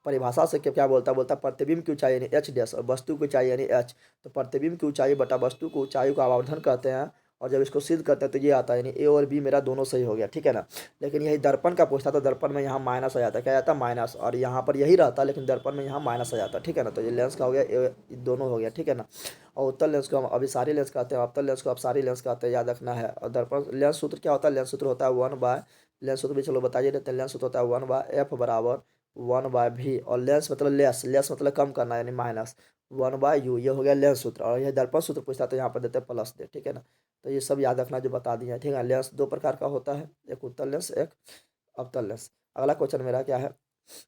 परिभाषा से क्या क्या बोलता है प्रतिबिंब की ऊंचाई यानी H डैश और वस्तु की ऊंचाई यानी H। तो प्रतिबिंब की ऊंचाई बटा वस्तु की ऊंचाई को आवर्धन कहते हैं। और जब इसको सिद्ध करते हैं तो ये आता है, यानी ए और बी मेरा दोनों सही हो गया, ठीक है ना। लेकिन यही दर्पण का पूछता तो दर्पण में यहाँ माइनस आ जाता, क्या जाता? माइनस। और यहाँ पर यही रहता, लेकिन दर्पण में यहाँ माइनस आ जाता, ठीक है ना। तो ये लेंस का हो गया, ये दोनों हो गया, ठीक है ना। और उत्तल लेंस को हम अभिसारी लेंस कहते हैं, अवतल लेंस को अपसारी लेंस कहते हैं, याद रखना है। और दर्पण लेंस सूत्र क्या होता है? लेंस सूत्र होता है 1/, लेंस सूत्र भी चलो बताइए देते हैं। लेंस सूत्र होता है 1/f बराबर 1/v। और लेंस मतलब लेस मतलब कम करना, यानी माइनस 1/u। ये हो गया लेंस सूत्र। और यह दर्पण सूत्र पूछता है तो यहाँ पर देते हैं प्लस दे, ठीक है ना। तो ये सब याद रखना जो बता दिया है, ठीक है। लेंस दो प्रकार का होता है, एक उत्तल लेंस, एक अवतल लेंस। अगला क्वेश्चन मेरा क्या है,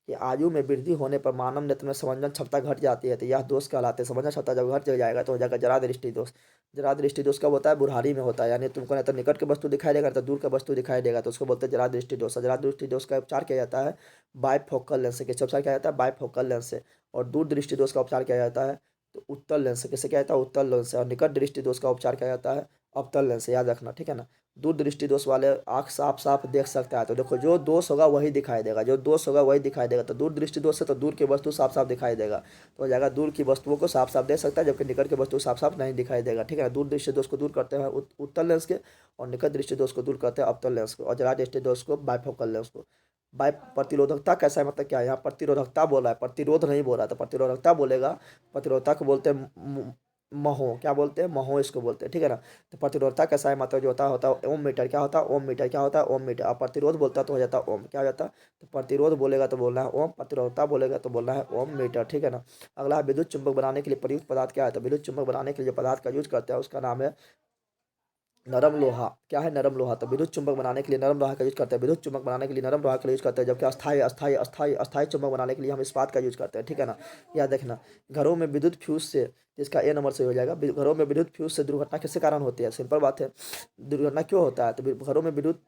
कि आयु में वृद्धि होने पर मानव नेत्र में समंजन क्षमता घट जाती है, तो यह दोष कहलाते हैं। समंजन क्षमता जब घट जाएगा तो हो जाएगा जरा दृष्टि दोष। जरा दृष्टि दोष कब होता है? बुढ़ारी में होता है, यानी तुमको ना तो निकट के वस्तु दिखाई देगा, ना तो दूर का वस्तु दिखाई देगा, तो उसको बोलते हैं जरा दृष्टि दोष। जरा दृष्टि दोष का उपचार किया जाता है बायफोकल लेंस से। किससे उपचार किया जाता है? बायफोकल लेंस से। और दूर दृष्टि दोष का उपचार किया जाता है तो उत्तल लेंस से। किससे किया जाता है? उत्तल लेंस से। और निकट दृष्टि दोष का उपचार किया जाता है अवतल लेंस से। याद रखना, ठीक है ना। दूर दृष्टि दोष वाले आँख साफ साफ देख सकता है, तो देखो जो दोष होगा वही दिखाई देगा, जो दोष होगा वही दिखाई देगा। तो दूर दृष्टि दोष से तो दूर की वस्तु साफ साफ दिखाई देगा, तो हो जाएगा दूर की वस्तुओं को साफ साफ देख सकता है, जबकि निकट की वस्तु साफ साफ नहीं दिखाई देगा, ठीक है ना। दूर दृष्टि दोष को दूर करते हैं उत्तल लेंस के, और निकट दृष्टि दोष को दूर करते हैं अवतल लेंस को, और जरा दृष्टि दोष को बायफोकल लेंस को। बाय प्रतिरोधकता कैसा है, मतलब क्या है? यहाँ प्रतिरोधकता बोला है, प्रतिरोध नहीं बोल रहा, तो प्रतिरोधकता बोलेगा। प्रतिरोधकता को बोलते हैं महो, क्या बोलते हैं? महो इसको बोलते हैं, ठीक है ना। तो प्रतिरोधकता कैसा है, मतलब जो होता है ओम मीटर। क्या होता है? ओम मीटर। क्या होता है? ओम मीटर। अब प्रतिरोध बोलता है तो हो जाता है ओम। क्या हो जाता है? तो प्रतिरोध बोलेगा तो बोलना है ओम, प्रतिरोधकता बोलेगा तो बोलना है ओम मीटर, ठीक है ना। अगला है विद्युत चुंबक बनाने के लिए प्रयुक्त पदार्थ क्या है? तो विद्युत चुंबक बनाने के लिए जो पदार्थ का यूज करते हैं उसका नाम है नरम लोहा। क्या है? नरम लोहा। तो विद्युत चुंबक बनाने के लिए नरम लोहा का यूज करते हैं, विद्युत चुंबक बनाने के लिए नरम लोहा का यूज करते हैं, जबकि अस्थाई अस्थाई अस्थाई अस्थाई चुंबक बनाने के लिए हम इस्पात का यूज करते हैं, ठीक है ना। याद देखना, घरों में विद्युत फ्यूज से, जिसका ए नंबर से हो जाएगा, घरों में विद्युत फ्यूज से दुर्घटना किसके कारण होती है? सिंपल बात है, दुर्घटना क्यों होता है? तो घरों में विद्युत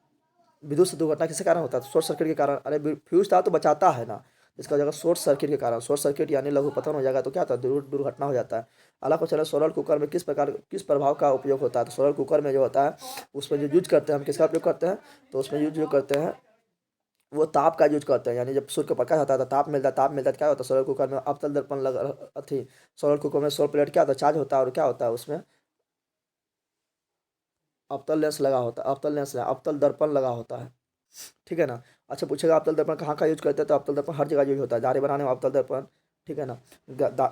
विद्युत से दुर्घटना किसके कारण होता है? तो शॉर्ट सर्किट के कारण। अरे फ्यूज था तो बचाता है ना, इसका जगह शॉर्ट सर्किट के कारण। शॉर्ट सर्किट यानी लघु पतन हो जाएगा तो क्या होता है? दुर्घटना हो जाता है। अगला क्वेश्चन है, सोलर कुकर में किस प्रभाव का उपयोग होता है? तो सोलर कुकर में जो होता है उसमें जो यूज करते हैं हम, किसका उपयोग करते हैं? तो उसमें यूज जो करते हैं वो ताप का यूज करते हैं, यानी जब सूर्य का प्रकाश आता है तो ताप मिलता है तो क्या होता है? सोलर कुकर में अवतल दर्पण लग अथी सोलर कुकर में सोलर प्लेट क्या होता है? चार्ज होता है, और क्या होता है उसमें? अवतल लेंस लगा होता है, अवतल लेंस अवतल दर्पण लगा होता है, ठीक है ना। अच्छा पूछेगा अवतल दर्पण कहाँ का यूज करते हैं? तो अवतल दर्पण हर जगह यूज होता है, गाड़ी बनाने में अवतल दर्पण, ठीक है ना।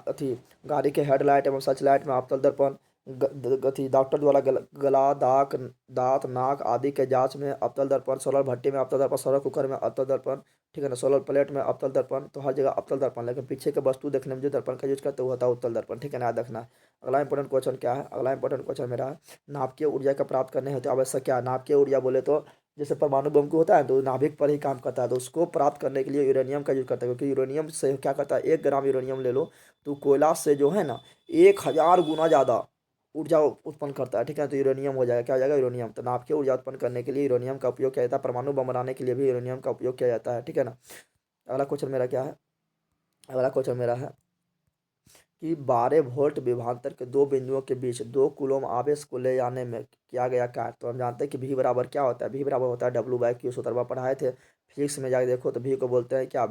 अथी गाड़ी के हेडलाइट एवं सर्च लाइट में अवतल दर्पण, अथी डॉक्टर द्वारा गला दांत नाक आदि के जांच में अवतल दर्पण, सोलर भट्टी में अवतल दर्पण, सोलर कुकर में अवतल दर्पण, ठीक है ना, सोलर प्लेट में अवतल दर्पण, तो हर जगह अवतल दर्पण। लेकिन पीछे के वस्तु देखने में जो दर्पण का यूज करते हैं वो होता है उत्तल दर्पण, ठीक है ना, याद रखना है। अगला इंपॉर्टेंट क्वेश्चन क्या है? अगला इंपॉर्टेंट क्वेश्चन मेरा है, नाभिकीय ऊर्जा का प्राप्त करने हेतु आवश्यक क्या है? नाभिकीय ऊर्जा बोले तो जैसे परमाणु बम को होता है तो नाभिक पर ही काम करता है, तो उसको प्राप्त करने के लिए यूरेनियम का यूज करता है, क्योंकि यूरेनियम से क्या करता है? 1 ग्राम यूरेनियम ले लो तो कोयला से जो है ना 1000 गुना ज़्यादा ऊर्जा उत्पन्न करता है, ठीक है। तो यूरेनियम हो जाएगा, क्या हो जाएगा? यूरेनियम। तो नाभिकीय ऊर्जा उत्पन्न करने के लिए यूरेनियम का उपयोग किया जाता है, परमाणु बम बनाने के लिए भी यूरेनियम का उपयोग किया जाता है, ठीक है ना। अगला क्वेश्चन मेरा क्या है? अगला क्वेश्चन मेरा है कि 12 वोल्ट विभवांतर के दो बिंदुओं के बीच 2 कूलम आवेश को ले जाने में किया गया कार्य। तो हम जानते हैं कि भी बराबर क्या होता है? भी बराबर होता है W/Q। सूत्रवा पढ़ाए थे फिजिक्स में, जाके देखो। तो भी को बोलते हैं क्या?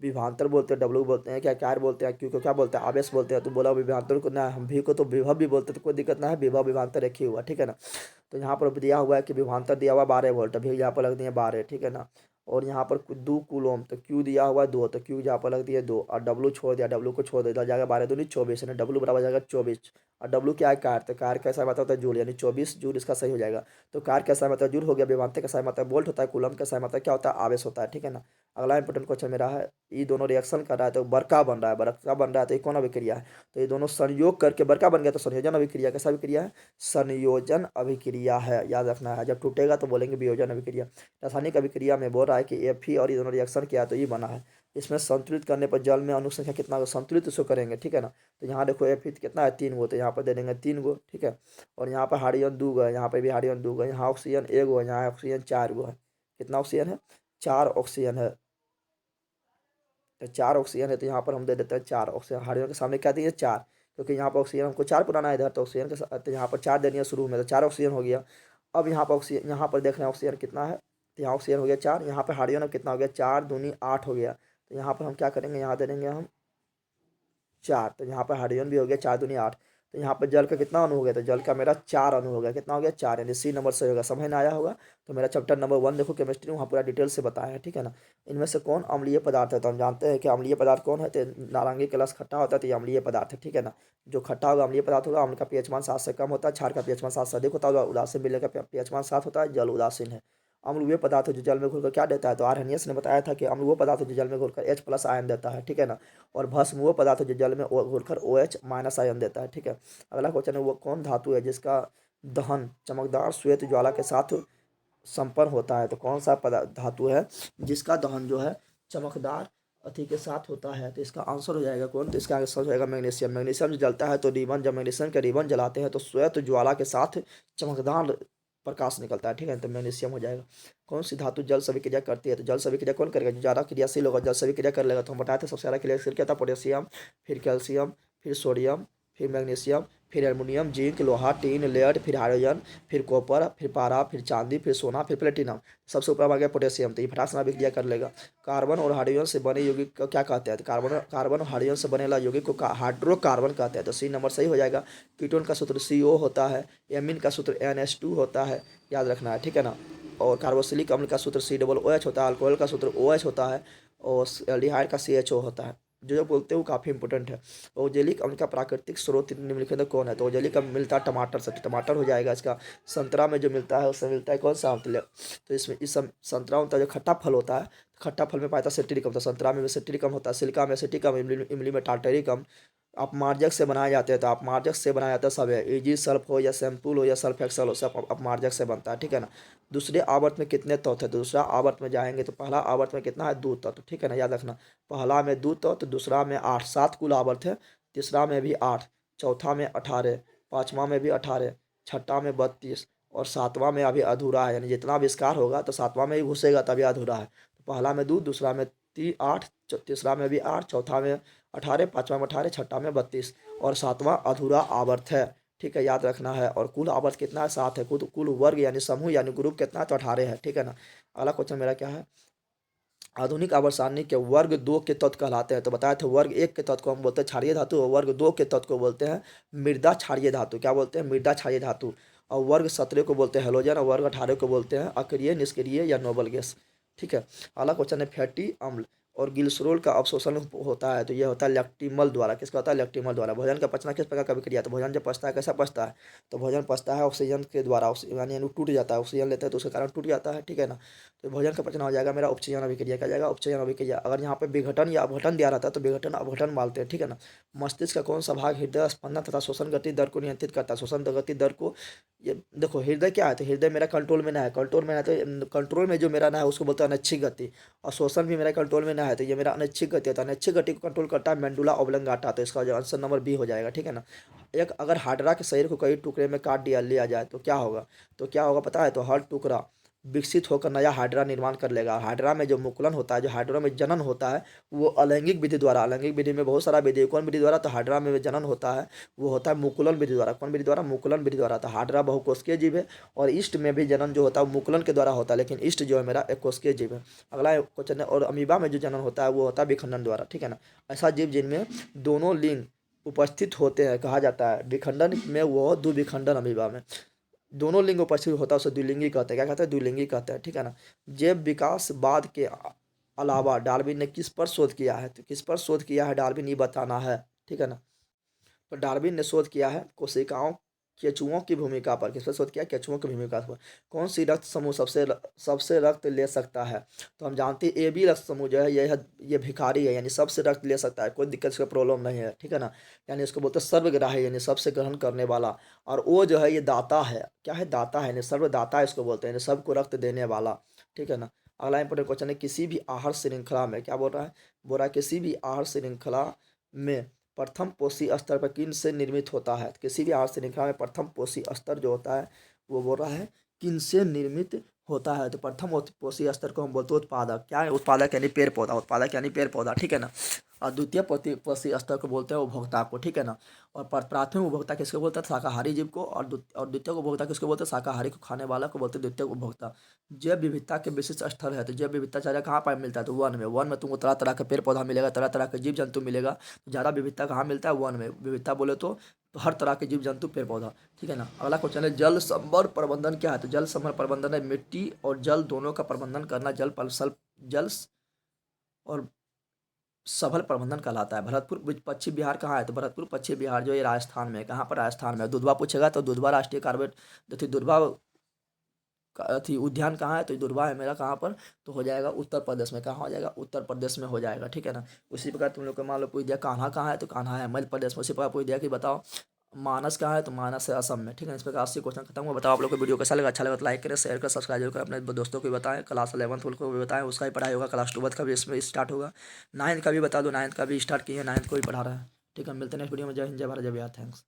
विभवांतर बोलते हैं, W बोलते हैं क्या? कार्य बोलते हैं, Q को क्या बोलते हैं? आवेश बोलते हैं। तो बोला विभवांतर को ना, हम भी को तो विभव भी बोलते हैं, तो कोई दिक्कत ना है, विभव विभवांतर एक ही हुआ, ठीक है ना। तो यहाँ पर दिया हुआ है कि विभवांतर दिया हुआ 12 वोल्ट, अभी यहाँ पर लग दिए 12, ठीक है ना। और यहाँ पर 2 कूलोम, तो क्यू दिया हुआ है 2, तो क्यू यहाँ पर लग दिए 2, और डब्लू छोड़ दिया, डब्लू को छोड़ दिया, जाएगा 12 दूनी 24, यानी डब्लू बराबर जाएगा 24। और डब्लू क्या है? कार। तो कार कैसा मतलब होता है? जूल, यानी 24 जूल इसका सही हो जाएगा। तो कार कैसा मतलब? जूल हो गया। विभवांतर कैसा मतलब? वोल्ट होता है। कूलम कैसा मतलब? क्या होता है? आवेश होता है, ठीक है ना। अगला इंपोर्टेंट क्वेश्चन मेरा है, ये दोनों रिएक्शन कर रहा है तो बड़का बन रहा है, बड़का बन रहा है तो ये कौन अभिक्रिया है? तो ये दोनों संयोग करके बड़का बन गया, तो संयोजन अभिक्रिया। कैसा अभिक्रिया है? संयोजन अभिक्रिया है, याद रखना है। जब टूटेगा तो बोलेंगे वियोजन अभिक्रिया। रासायनिक अभिक्रिया में बोल रहा है कि Fe और ये दोनों रिएक्शन किया तो ये बना है। इसमें संतुलित करने पर जल में अणु संख्या कितना होगा? संतुलित इसको करेंगे, ठीक है ना। तो यहाँ देखो Fe कितना है? 3 गो, तो यहाँ पर दे देंगे 3 गो, ठीक है। और यहाँ पर हाइड्रोजन 2 गो है, यहाँ पर भी हाइड्रोजन 2 गो है, यहाँ ऑक्सीजन 1 गो है, यहाँ ऑक्सीजन 4 गो है। कितना ऑक्सीजन है? 4 ऑक्सीजन है। तो 4 ऑक्सीजन है, तो यहाँ पर हम दे देते हैं 4 ऑक्सीजन। हाइड्रोजन के सामने क्या देंगे? 4, क्योंकि यहाँ पर ऑक्सीजन हमको 4 पुराना है इधर, तो ऑक्सीजन के साथ तो यहाँ पर 4 देनी है शुरू में, तो 4 ऑक्सीजन हो गया। अब यहाँ पर ऑक्सीजन, यहाँ पर देख रहे हैं ऑक्सीजन कितना है, तो यहाँ ऑक्सीजन हो गया 4, यहाँ पर हाइड्रोजन अब कितना हो गया? 4 दूनी 8 हो गया। तो यहाँ पर हम क्या करेंगे? यहाँ दे देंगे हम 4, तो यहाँ पर हाइड्रोजन भी हो गया 4 दूनी 8। तो यहाँ पर जल का कितना अणु हो गया? तो जल का मेरा 4 अणु हो गया। कितना हो गया? 4, यानी सी नंबर से होगा। समझ में आया होगा। तो मेरा चैप्टर नंबर 1 देखो केमिस्ट्री, वहाँ पूरा डिटेल से बताया है, ठीक है ना। इनमें से कौन अम्लीय पदार्थ है? तो हम जानते हैं कि अम्लीय पदार्थ कौन है, तो नारंगी का रस खट्टा होता है तो ये अम्लीय पदार्थ है, ठीक है ना। जो खट्टा होगा अम्लीय पदार्थ होगा। अम्ल का pH मान 7 से कम होता है, क्षार का pH मान 7 से अधिक होता है, उदासीन मिले का pH मान 7 होता है, जल उदासीन है। अम्ल वे पदार्थ है जो जल में घुलकर क्या देता है? तो आर्हेनियस ने बताया था कि अम्ल वो पदार्थ है जो जल में घुलकर H+ आयन देता है, ठीक है ना। और भस्म वो पदार्थ है जो जल में घुलकर OH- आयन देता है, ठीक है। अगला क्वेश्चन है, वो कौन धातु है जिसका दहन चमकदार श्वेत ज्वाला के साथ संपन्न होता है? तो कौन सा पदार्थ धातु है जिसका दहन जो है चमकदार अथी के साथ होता है, तो इसका आंसर हो जाएगा कौन, तो इसका आंसर हो जाएगा मैग्नीशियम। मैग्नीशियम जो जलता है तो रिबन, जब मैग्नीशियम के रिबन जलाते हैं तो श्वेत ज्वाला के साथ चमकदार प्रकाश निकलता है, ठीक है, तो मैग्नीशियम हो जाएगा। कौन सी धातु जल सभी क्रिया करती है, तो जल सभी क्रिया कौन करेगा, जो ज़्यादा क्रियाशील होगा जल सभी क्रिया कर लेगा। तो हम बताए थे सबसे ज़्यादा क्रियाशील क्या था, पोटेशियम, फिर कैल्शियम, फिर सोडियम, फिर मैग्नीशियम, फिर एल्युमिनियम, जिंक, लोहा, टीन, लेड, फिर हाइड्रोजन, फिर कॉपर, फिर पारा, फिर चांदी, फिर सोना, फिर प्लेटिनम। सबसे ऊपर आ गया पोटेशियम, तो ये फटाक से अभिक्रिया कर लेगा। कार्बन और हाइड्रोजन से बने यौगिक को क्या कहते हैं, तो कार्बन और हाइड्रोजन से बनेला यौगिक को हाइड्रोकार्बन कहते हैं, तो सी नंबर सही हो जाएगा। कीटोन का सूत्र CO होता है, एमीन का सूत्र NH2 होता है, याद रखना है, ठीक है ना। और कार्बोक्सिलिक अम्ल का सूत्र COOH होता है, अल्कोहल का सूत्र OH होता है, और एल्डिहाइड का CHO होता है। जो बोलते हैं वो काफ़ी इंपॉर्टेंट है। ओजेलिक अम्ल का प्राकृतिक स्रोत निम्नलिखित में कौन है, तो ओजेलिक अम्ल मिलता है टमाटर से, तो टमाटर हो जाएगा इसका। संतरा में जो मिलता है उससे मिलता है कौन सा अम्ल, तो इसमें संतरा होता है जो खट्टा फल होता है, खट्टा फल में पाया था सिट्रिक अम्ल, तो संतरा में सिट्रिक अम्ल होता है, सिलिका में एसिटिक अम्ल, इमली में टार्टरिक अम्ल। अपमार्जक से बनाए जाते हैं, तो अपमार्जक से बनाया जाता है सब है, एजी सल्फ हो या सैम्पुल हो या सल्फ एक्सल हो, सब अपमार्जक से बनता है, ठीक है ना। दूसरे आवर्त में कितने तत्व है, तो दूसरा आवर्त में जाएंगे तो पहला आवर्त में कितना है, 2 तत्व, ठीक है ना, याद रखना। पहला में 2 तत्व, दूसरा में 8, 7 कुल आवर्त है, तीसरा में भी 8, चौथा में 18, पाँचवा में भी 18, छठा में 32, और सातवां में अभी अधूरा है, यानी जितना आविष्कार होगा तो सातवां में ही घुसेगा तभी अधूरा है। तो पहला में 2, दूसरा में 8, तीसरा में भी 8, चौथा में 18, पाँचवा में 18, छठा में 32, और सातवां अधूरा आवर्त है, ठीक है, याद रखना है। और कुल आवर्त कितना है, 7 है। कुल वर्ग यानी समूह यानी ग्रुप कितना है, तो 18 है, ठीक है ना। अगला क्वेश्चन मेरा क्या है, आधुनिक आवर्त सारणी के वर्ग 2 के तत्व कहलाते हैं, तो बताया था वर्ग 1 के तत्व को हम बोलते हैं क्षारीय धातु, और वर्ग 2 के तत्व को बोलते हैं मृदा क्षारीय धातु। क्या बोलते हैं, मृदा क्षारीय धातु। और वर्ग 17 को बोलते हैं हेलोजन, और वर्ग 18 को बोलते हैं अक्रिय, निष्क्रिय या नोबल गैस, ठीक है। अगला क्वेश्चन है फैटी अम्ल और ग्लिसरॉल का अवशोषण होता है, तो यह होता है लैक्टिमल द्वारा। किसका होता है, लैक्टिमल द्वारा। भोजन का पचना किस प्रकार का विक्रिया, तो भोजन जब पचता है कैसा पचता है, तो भोजन पचता है ऑक्सीजन के द्वारा, यानी टूट जाता है, ऑक्सीजन लेते हैं तो उसके कारण टूट जाता है, ठीक है ना। तो भोजन का पचना हो जाएगा मेरा उपचयन अभिक्रिया, क्या जाएगा, उपचयन अभिक्रिया। अगर यहाँ पे विघटन या अपघटन दिया रहता है तो विघटन अपघटन मानते हैं, ठीक है ना। मस्तिष्क का कौन सा भाग हृदय स्पंदन तथा श्वसन गति दर को नियंत्रित करता है, श्वसन गति दर को, ये देखो हृदय क्या है, तो हृदय मेरा कंट्रोल में ना है, कंट्रोल में है तो कंट्रोल में जो मेरा ना है उसको बोलते हैं अनैच्छिक गति, और श्वसन भी मेरा कंट्रोल में ना है तो ये मेरा अनैच्छिक गति है, तो अनैच्छिक गति को कंट्रोल करता है मेंडुला ऑब्लंगाटा, तो इसका जो आंसर नंबर B हो जाएगा, ठीक है ना। एक अगर हाइड्रा के शरीर को कई टुकड़े में काट दिया लिया जाए तो क्या होगा, तो क्या होगा पता है, तो हर टुकड़ा विकसित होकर नया हाइड्रा निर्माण कर लेगा। हाइड्रा में जो मुकुलन होता है, जो हाइड्रा में जनन होता है, वो अलैंगिक विधि द्वारा, अलैंगिक विधि में बहुत सारा विधि है, कौन विधि द्वारा, तो हाइड्रा में जनन होता है वो होता है मुकुलन विधि द्वारा, कौन विधि द्वारा, मुकुलन विधि द्वारा। तो हाइड्रा बहुकोशिकीय जीव है, और ईस्ट में भी जनन जो होता है वो मुकुलन के द्वारा होता है, लेकिन ईस्ट जो है मेरा एक कोशिकीय जीव है। अगला क्वेश्चन है, और अमीबा में जो जनन होता है वो होता है विखंडन द्वारा, ठीक है ना। ऐसा जीव जिनमें दोनों लिंग उपस्थित होते हैं कहा जाता है विखंडन में, वो द्विविखंडन अमीबा में दोनों लिंग उपस्थित होता है उसे द्विलिंगी कहते हैं, क्या कहते हैं, द्विलिंगी कहते हैं, ठीक है ना। जैव विकासवाद के अलावा डार्विन ने किस पर शोध किया है, तो किस पर शोध किया है डार्विन, ये बताना है, ठीक है ना। तो डार्विन ने शोध किया है कोशिकाओं, केंचुओं की भूमिका पर। किस पर शोध किया, केंचुओं की भूमिका पर। कौन सी रक्त समूह सबसे रक्त ले सकता है, तो हम जानते हैं AB रक्त समूह जो है ये भिखारी है, यानी सबसे रक्त ले सकता है, कोई दिक्कत इसका प्रॉब्लम नहीं है, ठीक है ना। यानी इसको बोलते हैं सर्वग्राही, यानी सबसे ग्रहण करने वाला। और वो जो है ये दाता है, क्या है, दाता है, यानी सर्वदाता इसको बोलते हैं, यानी सबको रक्त देने वाला, ठीक है ना। अगला इंपॉर्टेंट क्वेश्चन है, किसी भी आहार श्रृंखला में, क्या बोल रहा है किसी भी आहार श्रृंखला में प्रथम पोषी स्तर पर किन से निर्मित होता है, किसी भी आहार श्रृंखला में प्रथम पोषी स्तर जो होता है वो बोल रहा है किन से निर्मित होता है, तो प्रथम पोषी स्तर को हम बोलते हैं उत्पादक, क्या है, उत्पादक यानी पेड़ पौधा, उत्पादक यानी पेड़ पौधा, ठीक है ना। और द्वितीय पोषी स्तर को बोलते हैं उपभोक्ता को, ठीक है ना। और प्राथमिक उपभोक्ता किसको बोलते हैं, शाकाहारी जीव को, और द्वितीय उपभोक्ता किसको बोलते हैं, शाकाहारी को खाने वाला को बोलते हैं द्वितीय उपभोक्ता। जैव विविधता के विशिष्ट स्थल है, तो जैव विविधता चाहे कहाँ पर मिलता है, तो वन में तुमको तरह तरह के पेड़ पौधा मिलेगा, तरह तरह के जीव जंतु मिलेगा। ज़्यादा विविधता कहाँ मिलता है, वन में। विविधता बोले तो हर तरह के जीव जंतु पेड़ पौधा, ठीक है ना। अगला क्वेश्चन है, जल संभर प्रबंधन क्या है, तो जल संभर प्रबंधन है मिट्टी और जल दोनों का प्रबंधन करना, जल और सफल प्रबंधन कहलाता है। भरतपुर पश्चिम बिहार कहाँ है, तो भरतपुर पश्चिम बिहार जो ये राजस्थान में है, कहाँ पर, राजस्थान में। दुधवा पूछेगा तो दुधवा राष्ट्रीय कार्बेट दुधवा अथी उद्यान कहाँ है, तो दुधवा है मेरा कहाँ पर, तो हो जाएगा उत्तर प्रदेश में, कहाँ हो जाएगा, उत्तर प्रदेश में हो जाएगा, ठीक है ना। उसी प्रकार तुम लोग को मान लो पूछ दिया कान्हा कहाँ है, तो कान्हा है मध्य प्रदेश में। उसी प्रकार पूछ दिया कि बताओ मानस कहाँ है, तो मानस है असम में, ठीक है। इस प्रकार 80 क्वेश्चन खत्म हुआ। बताओ आप लोग को वीडियो कैसा लगा, अच्छा लगा तो लाइक करें, शेयर करें, सब्सक्राइब जरूर करें, अपने दोस्तों को भी बताएं, क्लास 11 ट्वेल्थ को भी बताएं, उसका भी पढ़ाई होगा, क्लास 12 का भी इसमें स्टार्ट होगा, 9th का भी बता दो, 9th का भी स्टार्ट किए हैं, 9th को भी पढ़ा रहा है, ठीक है। मिलते हैं नेक्स्ट वीडियो में। जय हिंद, जय भारत, जय बिहार, थैंक्स।